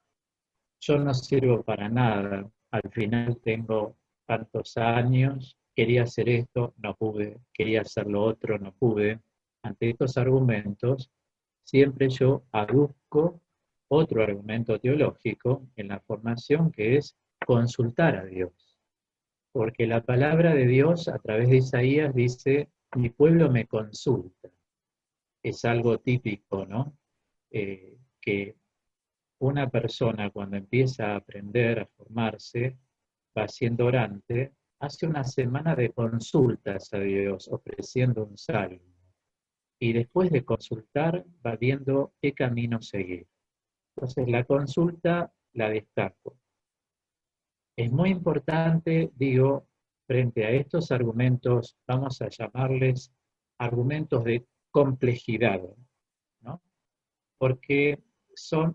Speaker 2: yo no sirvo para nada, al final tengo tantos años, quería hacer esto, no pude, quería hacer lo otro, no pude. Ante estos argumentos, siempre yo aduzco otro argumento teológico en la formación, que es consultar a Dios. Porque la palabra de Dios a través de Isaías dice, mi pueblo me consulta. Es algo típico, ¿no? Que una persona cuando empieza a aprender, a formarse, va siendo orante, hace una semana de consultas a Dios, ofreciendo un salmo. Y después de consultar, va viendo qué camino seguir. Entonces, la consulta la destaco. Es muy importante, digo, frente a estos argumentos, vamos a llamarles argumentos de complejidad, ¿no? Porque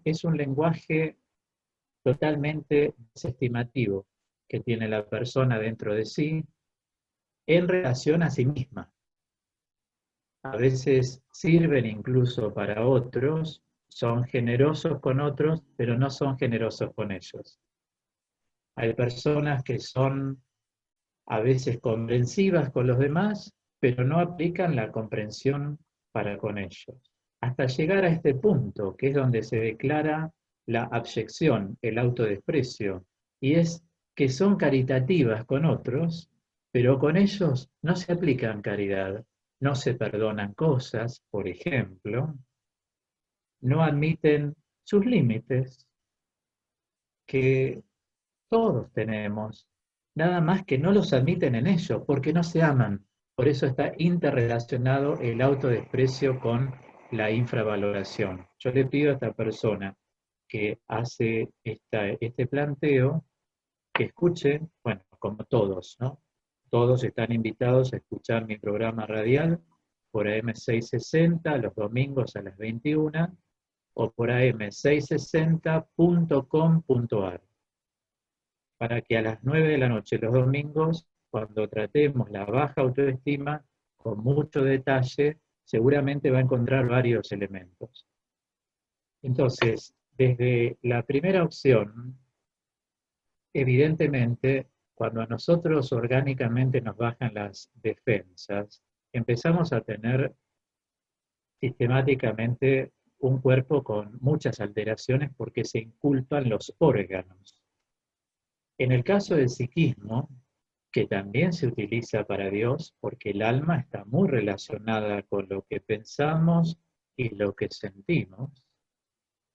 Speaker 2: es un lenguaje totalmente desestimativo que tiene la persona dentro de sí en relación a sí misma. A veces sirven incluso para otros, son generosos con otros, pero no son generosos con ellos. Hay personas que son a veces comprensivas con los demás, pero no aplican la comprensión para con ellos. Hasta llegar a este punto, que es donde se declara la abyección, el autodesprecio, y es que son caritativas con otros, pero con ellos no se aplican caridad, no se perdonan cosas, por ejemplo, no admiten sus límites, que todos tenemos, nada más que no los admiten en ellos, porque no se aman. Por eso está interrelacionado el autodesprecio con la infravaloración. Yo le pido a esta persona que hace este planteo, que escuche, bueno, como todos, ¿no? Todos están invitados a escuchar mi programa radial por AM660 los domingos a las 21, o por am660.com.ar, para que a las 9 de la noche los domingos, cuando tratemos la baja autoestima con mucho detalle, seguramente va a encontrar varios elementos. Entonces, desde la primera opción, evidentemente, cuando a nosotros orgánicamente nos bajan las defensas, empezamos a tener sistemáticamente un cuerpo con muchas alteraciones porque se inculpan los órganos. En el caso del psiquismo, que también se utiliza para Dios, porque el alma está muy relacionada con lo que pensamos y lo que sentimos,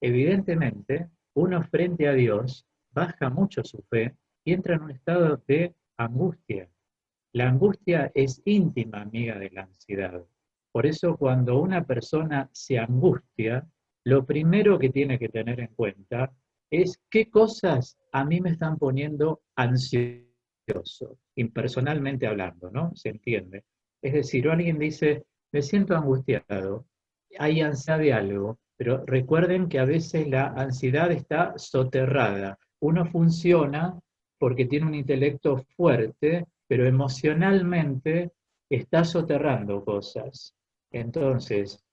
Speaker 2: evidentemente, uno frente a Dios baja mucho su fe y entra en un estado de angustia. La angustia es íntima amiga de la ansiedad. Por eso cuando una persona se angustia, lo primero que tiene que tener en cuenta es qué cosas a mí me están poniendo ansioso, impersonalmente hablando, ¿no? ¿Se entiende? Es decir, alguien dice, me siento angustiado, hay ansiedad de algo, pero recuerden que a veces la ansiedad está soterrada. Uno funciona porque tiene un intelecto fuerte, pero emocionalmente está soterrando cosas. Entonces,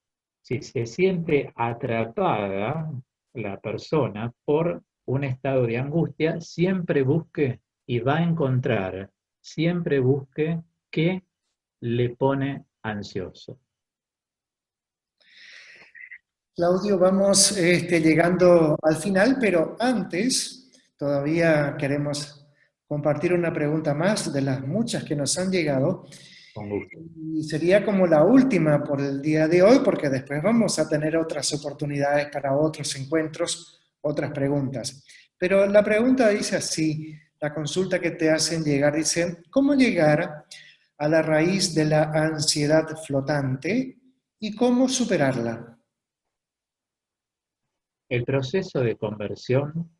Speaker 2: si se siente atrapada la persona por un estado de angustia, siempre busque y va a encontrar, siempre busque qué le pone ansioso.
Speaker 1: Claudio, vamos llegando al final, pero antes todavía queremos compartir una pregunta más de las muchas que nos han llegado.
Speaker 2: Con gusto.
Speaker 1: Y sería como la última por el día de hoy, porque después vamos a tener otras oportunidades para otros encuentros, otras preguntas. Pero la pregunta dice así, la consulta que te hacen llegar dice, ¿cómo llegar a la raíz de la ansiedad flotante y cómo superarla?
Speaker 2: El proceso de conversión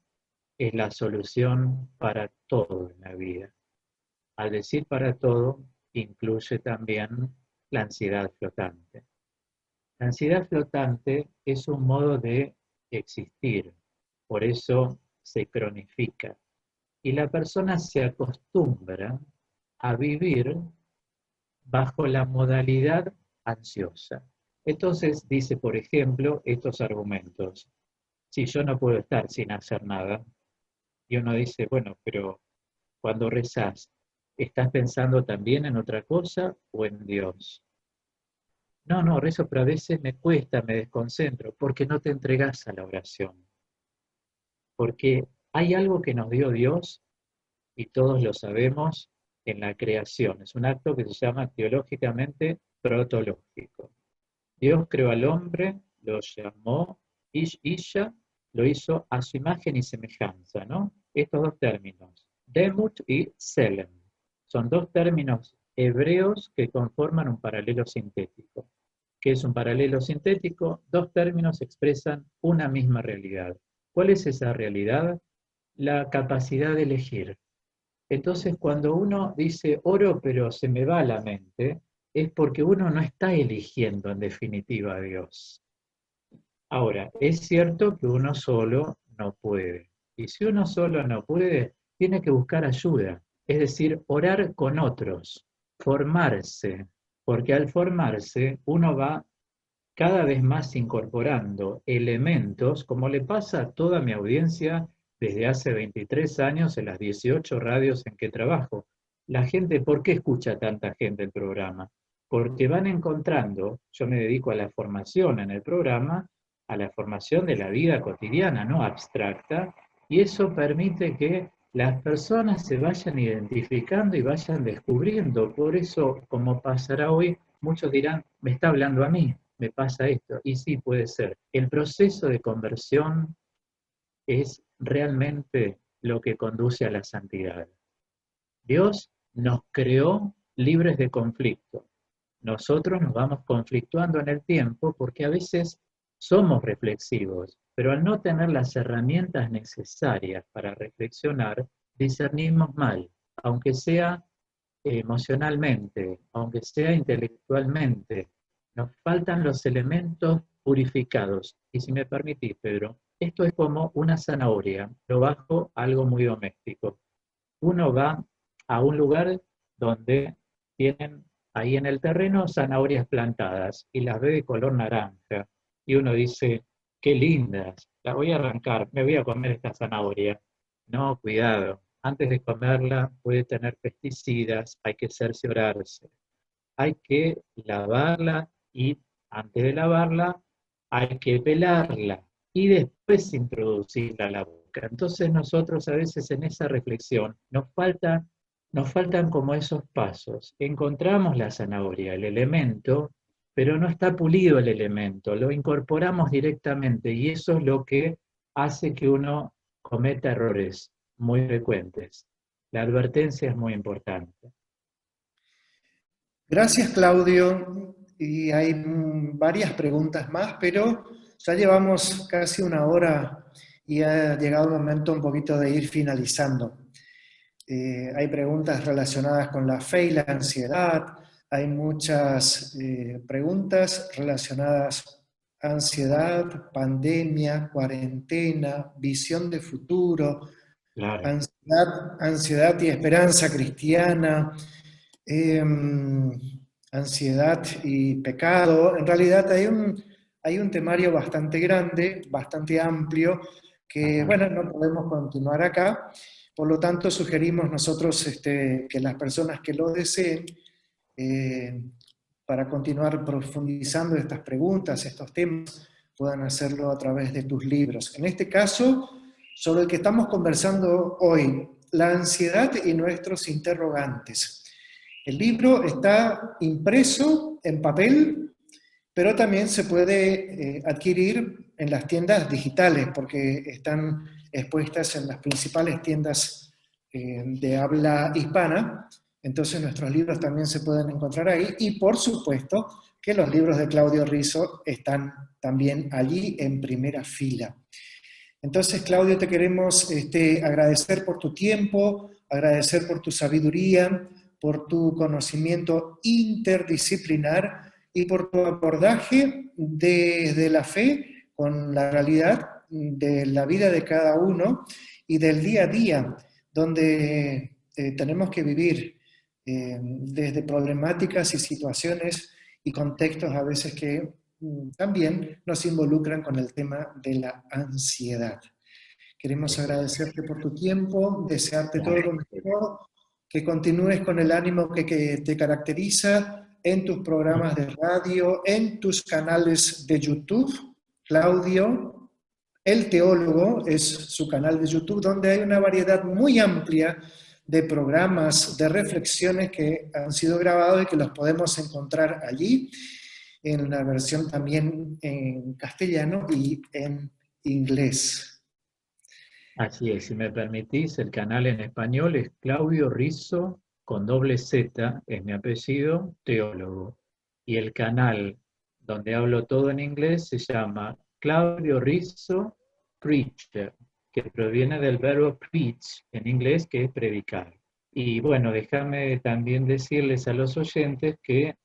Speaker 2: es la solución para todo en la vida. Al decir para todo, incluye también la ansiedad flotante. La ansiedad flotante es un modo de existir, por eso se cronifica. Y la persona se acostumbra a vivir bajo la modalidad ansiosa. Entonces dice, por ejemplo, estos argumentos. Si yo no puedo estar sin hacer nada, y uno dice, bueno, pero cuando rezás, ¿estás pensando también en otra cosa o en Dios? No, rezo, pero a veces me cuesta, me desconcentro, porque no te entregás a la oración. Porque hay algo que nos dio Dios, y todos lo sabemos, en la creación. Es un acto que se llama teológicamente protológico. Dios creó al hombre, lo llamó Isha, lo hizo a su imagen y semejanza, ¿no? Estos dos términos, Demut y Tselem, son dos términos hebreos que conforman un paralelo sintético. ¿Qué es un paralelo sintético? Dos términos expresan una misma realidad. ¿Cuál es esa realidad? La capacidad de elegir. Entonces, cuando uno dice oro pero se me va la mente, es porque uno no está eligiendo en definitiva a Dios. Ahora, es cierto que uno solo no puede. Y si uno solo no puede, tiene que buscar ayuda. Es decir, orar con otros, formarse. Porque al formarse, uno va cada vez más incorporando elementos, como le pasa a toda mi audiencia desde hace 23 años en las 18 radios en que trabajo. La gente, ¿por qué escucha tanta gente el programa? Porque van encontrando, yo me dedico a la formación en el programa, a la formación de la vida cotidiana, no abstracta, y eso permite que las personas se vayan identificando y vayan descubriendo. Por eso, como pasará hoy, muchos dirán, me está hablando a mí, me pasa esto. Y sí, puede ser. El proceso de conversión es realmente lo que conduce a la santidad. Dios nos creó libres de conflicto. Nosotros nos vamos conflictuando en el tiempo porque a veces somos reflexivos, pero al no tener las herramientas necesarias para reflexionar, discernimos mal, aunque sea emocionalmente, aunque sea intelectualmente. Nos faltan los elementos purificados. Y si me permitís, Pedro, esto es como una zanahoria, lo bajo a algo muy doméstico. Uno va a un lugar donde tienen ahí en el terreno zanahorias plantadas y las ve de color naranja. Y uno dice, qué lindas, las voy a arrancar, me voy a comer esta zanahoria. No, cuidado, antes de comerla puede tener pesticidas, hay que cerciorarse. Hay que lavarla y antes de lavarla hay que pelarla y después introducirla a la boca. Entonces nosotros a veces en esa reflexión nos faltan como esos pasos. Encontramos la zanahoria, el elemento, pero no está pulido el elemento, lo incorporamos directamente y eso es lo que hace que uno cometa errores muy frecuentes. La advertencia es muy importante.
Speaker 1: Gracias, Claudio. Y hay varias preguntas más, pero ya llevamos casi una hora y ha llegado el momento un poquito de ir finalizando. Hay preguntas relacionadas con la fe y la ansiedad. Hay muchas preguntas relacionadas a ansiedad, pandemia, cuarentena, visión de futuro,
Speaker 2: Claro.
Speaker 1: ansiedad y esperanza cristiana, eh, ansiedad y pecado. En realidad hay un temario bastante grande, bastante amplio, que,
Speaker 2: Ajá.
Speaker 1: bueno, no podemos continuar acá. Por lo tanto, sugerimos nosotros que las personas que lo deseen, eh, para continuar profundizando estas preguntas, estos temas, puedan hacerlo a través de tus libros. En este caso, sobre el que estamos conversando hoy, la ansiedad y nuestros interrogantes. El libro está impreso en papel, pero también se puede adquirir en las tiendas digitales, porque están expuestas en las principales tiendas de habla hispana. Entonces nuestros libros también se pueden encontrar ahí. Y por supuesto que los libros de Claudio Rizzo están también allí en primera fila. Entonces, Claudio, te queremos agradecer por tu tiempo, agradecer por tu sabiduría, por tu conocimiento interdisciplinar y por tu abordaje desde la fe con la realidad de la vida de cada uno y del día a día, donde tenemos que vivir desde problemáticas y situaciones y contextos a veces que también nos involucran con el tema de la ansiedad. Queremos agradecerte por tu tiempo, desearte todo lo mejor, que continúes con el ánimo que te caracteriza en tus programas de radio, en tus canales de YouTube. Claudio, el teólogo, es su canal de YouTube, donde hay una variedad muy amplia de programas, de reflexiones que han sido grabados y que los podemos encontrar allí, en la versión también en castellano y en inglés.
Speaker 2: Así es, si me permitís, el canal en español es Claudio Rizzo, con doble Z, es mi apellido, teólogo. Y el canal donde hablo todo en inglés se llama Claudio Rizzo Preacher, que proviene del verbo preach en inglés, que es predicar. Y bueno, déjame también decirles a los oyentes que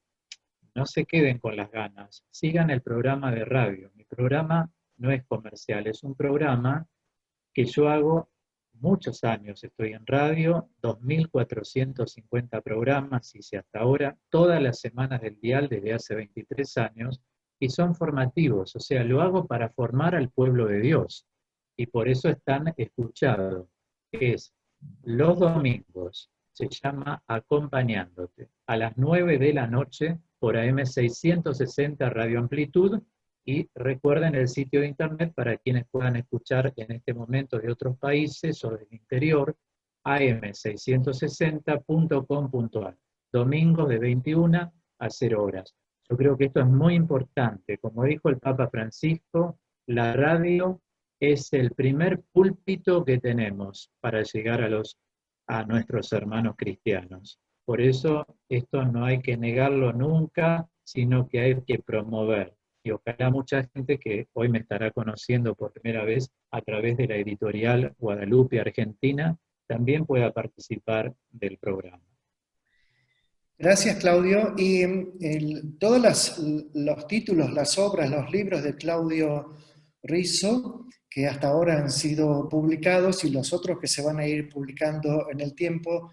Speaker 2: no se queden con las ganas, sigan el programa de radio. Mi programa no es comercial, es un programa que yo hago muchos años. Estoy en radio, 2.450 programas, hice hasta ahora todas las semanas del dial desde hace 23 años, y son formativos, o sea, lo hago para formar al pueblo de Dios, y por eso están escuchados. Es los domingos, se llama Acompañándote, a las 9 de la noche por AM 660 Radio Amplitud. Y recuerden el sitio de internet para quienes puedan escuchar en este momento de otros países o del interior, am660.com.ar, domingos de 21 a 0 horas. Yo creo que esto es muy importante. Como dijo el Papa Francisco, la radio es el primer púlpito que tenemos para llegar a nuestros hermanos cristianos. Por eso esto no hay que negarlo nunca, sino que hay que promover. Y ojalá mucha gente que hoy me estará conociendo por primera vez a través de la editorial Guadalupe Argentina también pueda participar del programa.
Speaker 1: Gracias, Claudio. Y todos los títulos, las obras, los libros de Claudio Rizzo, que hasta ahora han sido publicados y los otros que se van a ir publicando en el tiempo,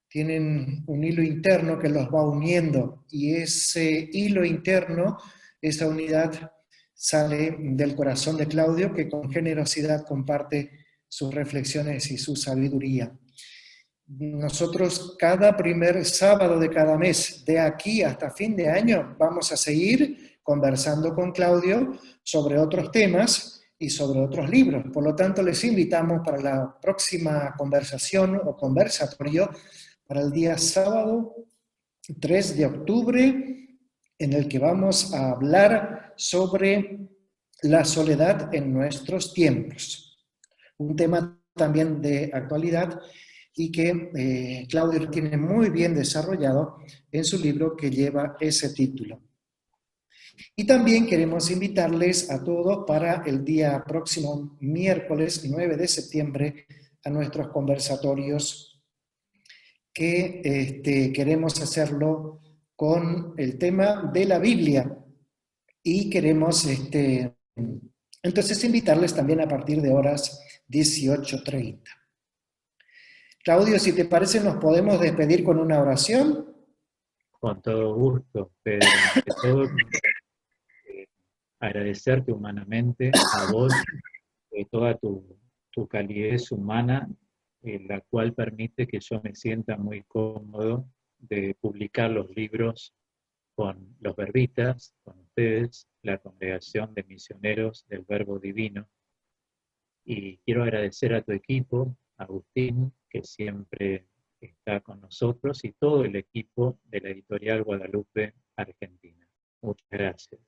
Speaker 1: tienen un hilo interno que los va uniendo. Y ese hilo interno, esa unidad, sale del corazón de Claudio, que con generosidad comparte sus reflexiones y su sabiduría. Nosotros cada primer sábado de cada mes, de aquí hasta fin de año, vamos a seguir conversando con Claudio sobre otros temas y sobre otros libros. Por lo tanto, les invitamos para la próxima conversación o conversatorio para el día sábado 3 de octubre, en el que vamos a hablar sobre la soledad en nuestros tiempos. Un tema también de actualidad y que Claudio tiene muy bien desarrollado en su libro que lleva ese título. Y también queremos invitarles a todos para el día próximo, miércoles 9 de septiembre, a nuestros conversatorios que queremos hacerlo con el tema de la Biblia y queremos entonces invitarles también a partir de horas 18:30. Claudio, si te parece, nos podemos despedir con una oración.
Speaker 2: Con todo gusto, Pedro. Ante todo, agradecerte humanamente a vos toda tu calidez humana, la cual permite que yo me sienta muy cómodo de publicar los libros con los verbitas, con ustedes, la Congregación de Misioneros del Verbo Divino. Y quiero agradecer a tu equipo, Agustín, que siempre está con nosotros, y todo el equipo de la Editorial Guadalupe Argentina. Muchas gracias.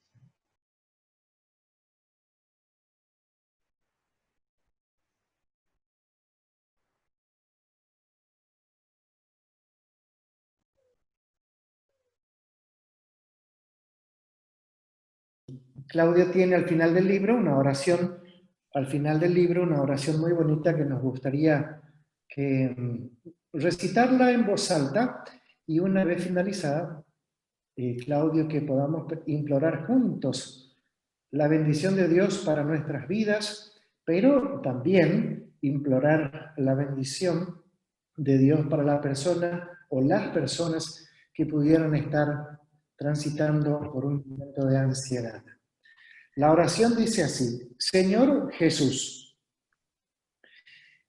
Speaker 1: Claudio tiene al final del libro una oración, una oración muy bonita que nos gustaría recitarla en voz alta y una vez finalizada, Claudio, que podamos implorar juntos la bendición de Dios para nuestras vidas, pero también implorar la bendición de Dios para la persona o las personas que pudieran estar transitando por un momento de ansiedad. La oración dice así: Señor Jesús,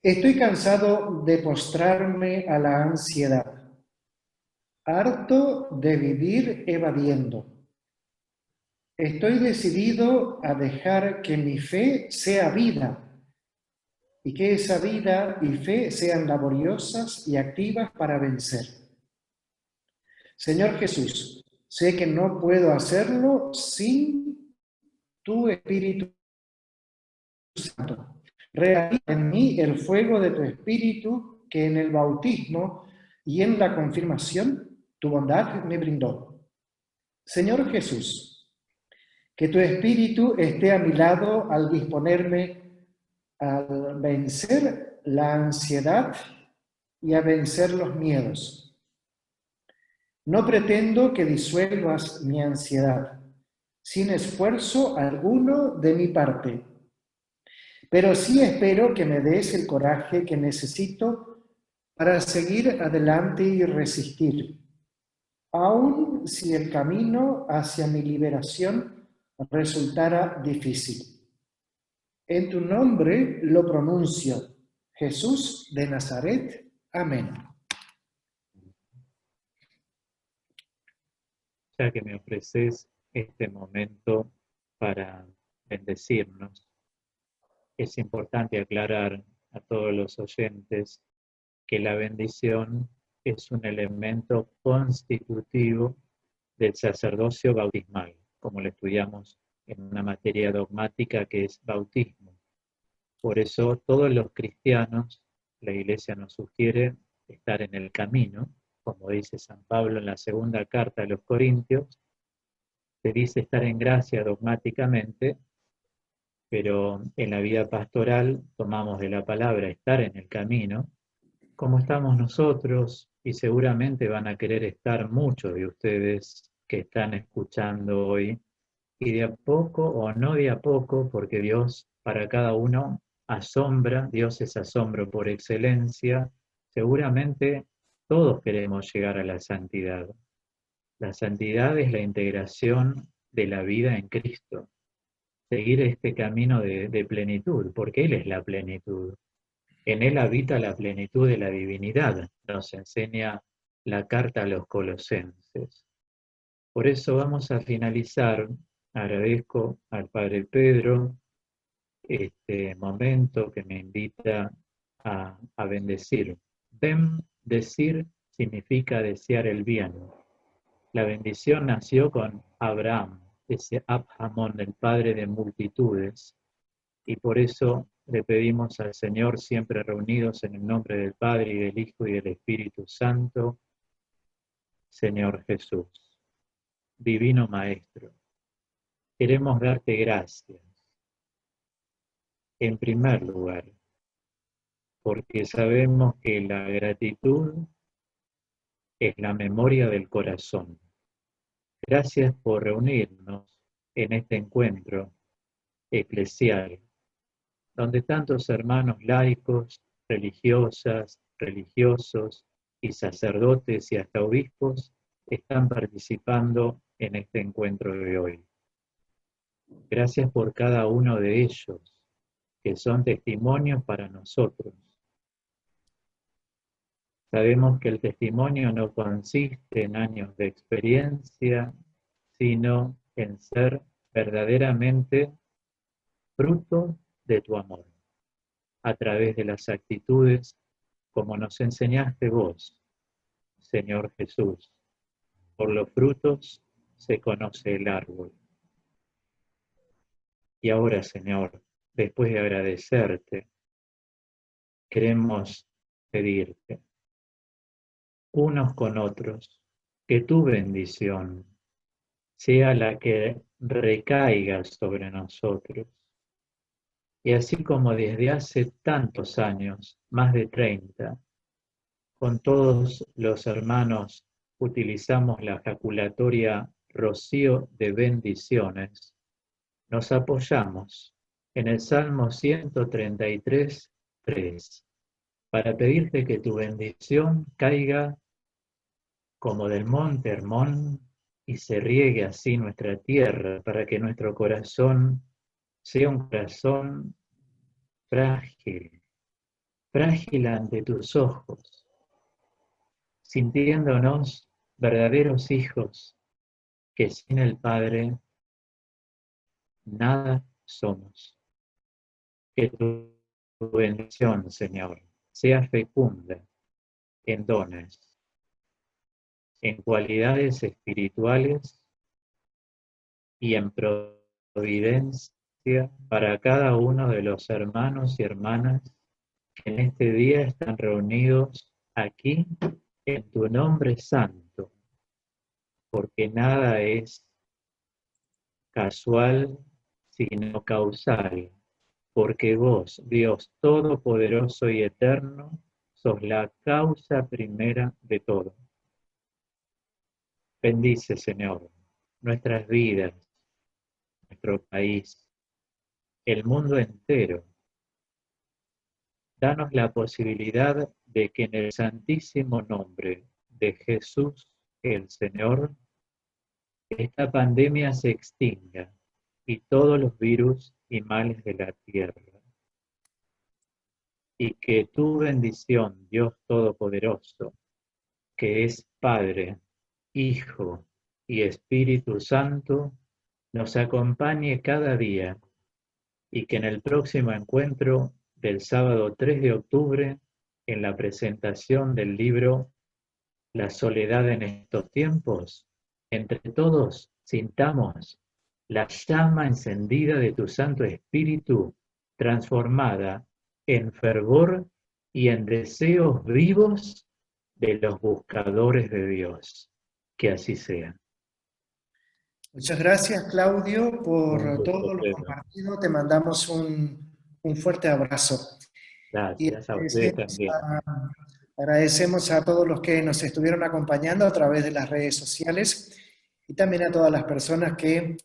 Speaker 1: estoy cansado de postrarme a la ansiedad, harto de vivir evadiendo. Estoy decidido a dejar que mi fe sea vida y que esa vida y fe sean laboriosas y activas para vencer. Señor Jesús, sé que no puedo hacerlo sin tu Espíritu Santo. Realiza en mí el fuego de tu Espíritu que en el bautismo y en la confirmación tu bondad me brindó. Señor Jesús, que tu Espíritu esté a mi lado al disponerme a vencer la ansiedad y a vencer los miedos. No pretendo que disuelvas mi ansiedad, sin esfuerzo alguno de mi parte, pero sí espero que me des el coraje que necesito para seguir adelante y resistir, aun si el camino hacia mi liberación resultara difícil. En tu nombre lo pronuncio, Jesús de Nazaret. Amén.
Speaker 2: Ya que me ofreces este momento para bendecirnos, es importante aclarar a todos los oyentes que la bendición es un elemento constitutivo del sacerdocio bautismal, como lo estudiamos en una materia dogmática que es bautismo. Por eso todos los cristianos, la Iglesia nos sugiere estar en el camino, como dice San Pablo en la segunda carta a los Corintios, se dice estar en gracia dogmáticamente, pero en la vida pastoral tomamos de la palabra estar en el camino como estamos nosotros, y seguramente van a querer estar muchos de ustedes que están escuchando hoy, y de a poco o no de a poco, porque Dios para cada uno asombra, Dios es asombro por excelencia, seguramente todos queremos llegar a la santidad. La santidad es la integración de la vida en Cristo, seguir este camino de plenitud, porque Él es la plenitud. En Él habita la plenitud de la divinidad, nos enseña la carta a los Colosenses. Por eso vamos a finalizar, agradezco al Padre Pedro este momento que me invita a bendecir. Bendecir significa desear el bien. La bendición nació con Abraham, ese Abhamón, el padre de multitudes, y por eso le pedimos al Señor, siempre reunidos en el nombre del Padre y del Hijo y del Espíritu Santo, Señor Jesús, Divino Maestro, queremos darte gracias, en primer lugar, porque sabemos que la gratitud es la memoria del corazón. Gracias por reunirnos en este encuentro eclesial, donde tantos hermanos laicos, religiosas, religiosos y sacerdotes y hasta obispos están participando en este encuentro de hoy. Gracias por cada uno de ellos, que son testimonios para nosotros. Sabemos que el testimonio no consiste en años de experiencia, sino en ser verdaderamente fruto de tu amor, a través de las actitudes como nos enseñaste vos, Señor Jesús. Por los frutos se conoce el árbol. Y ahora, Señor, después de agradecerte, queremos pedirte, unos con otros, que tu bendición sea la que recaiga sobre nosotros. Y así como desde hace tantos años, más de 30, con todos los hermanos utilizamos la jaculatoria rocío de bendiciones, nos apoyamos en el Salmo 133, 3, para pedirte que tu bendición caiga como del monte Hermón y se riegue así nuestra tierra, para que nuestro corazón sea un corazón frágil, frágil ante tus ojos, sintiéndonos verdaderos hijos que sin el Padre nada somos. Que tu bendición, Señor, sea fecunda en dones, en cualidades espirituales y en providencia para cada uno de los hermanos y hermanas que en este día están reunidos aquí en tu nombre santo, porque nada es casual, sino causal, porque vos, Dios Todopoderoso y Eterno, sos la causa primera de todo. Bendice, Señor, nuestras vidas, nuestro país, el mundo entero. Danos la posibilidad de que en el santísimo nombre de Jesús el Señor, esta pandemia se extinga y todos los virus y males de la tierra. Y que tu bendición, Dios Todopoderoso, que es Padre, Hijo y Espíritu Santo, nos acompañe cada día y que en el próximo encuentro del sábado 3 de octubre, en la presentación del libro La soledad en estos tiempos, entre todos sintamos la llama encendida de tu Santo Espíritu, transformada en fervor y en deseos vivos de los buscadores de Dios. Que así sea.
Speaker 1: Muchas gracias, Claudio,
Speaker 2: Un
Speaker 1: por
Speaker 2: gusto,
Speaker 1: todo lo
Speaker 2: Pedro.
Speaker 1: compartido. Te mandamos un fuerte abrazo. Y
Speaker 2: Gracias a ustedes
Speaker 1: agradecemos
Speaker 2: también.
Speaker 1: Agradecemos a todos los que nos estuvieron acompañando a través de las redes sociales y también a todas las personas que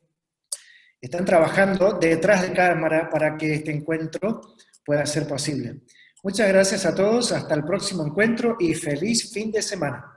Speaker 1: están trabajando detrás de cámara para que este encuentro pueda ser posible. Muchas gracias a todos, hasta el próximo encuentro y feliz fin de semana.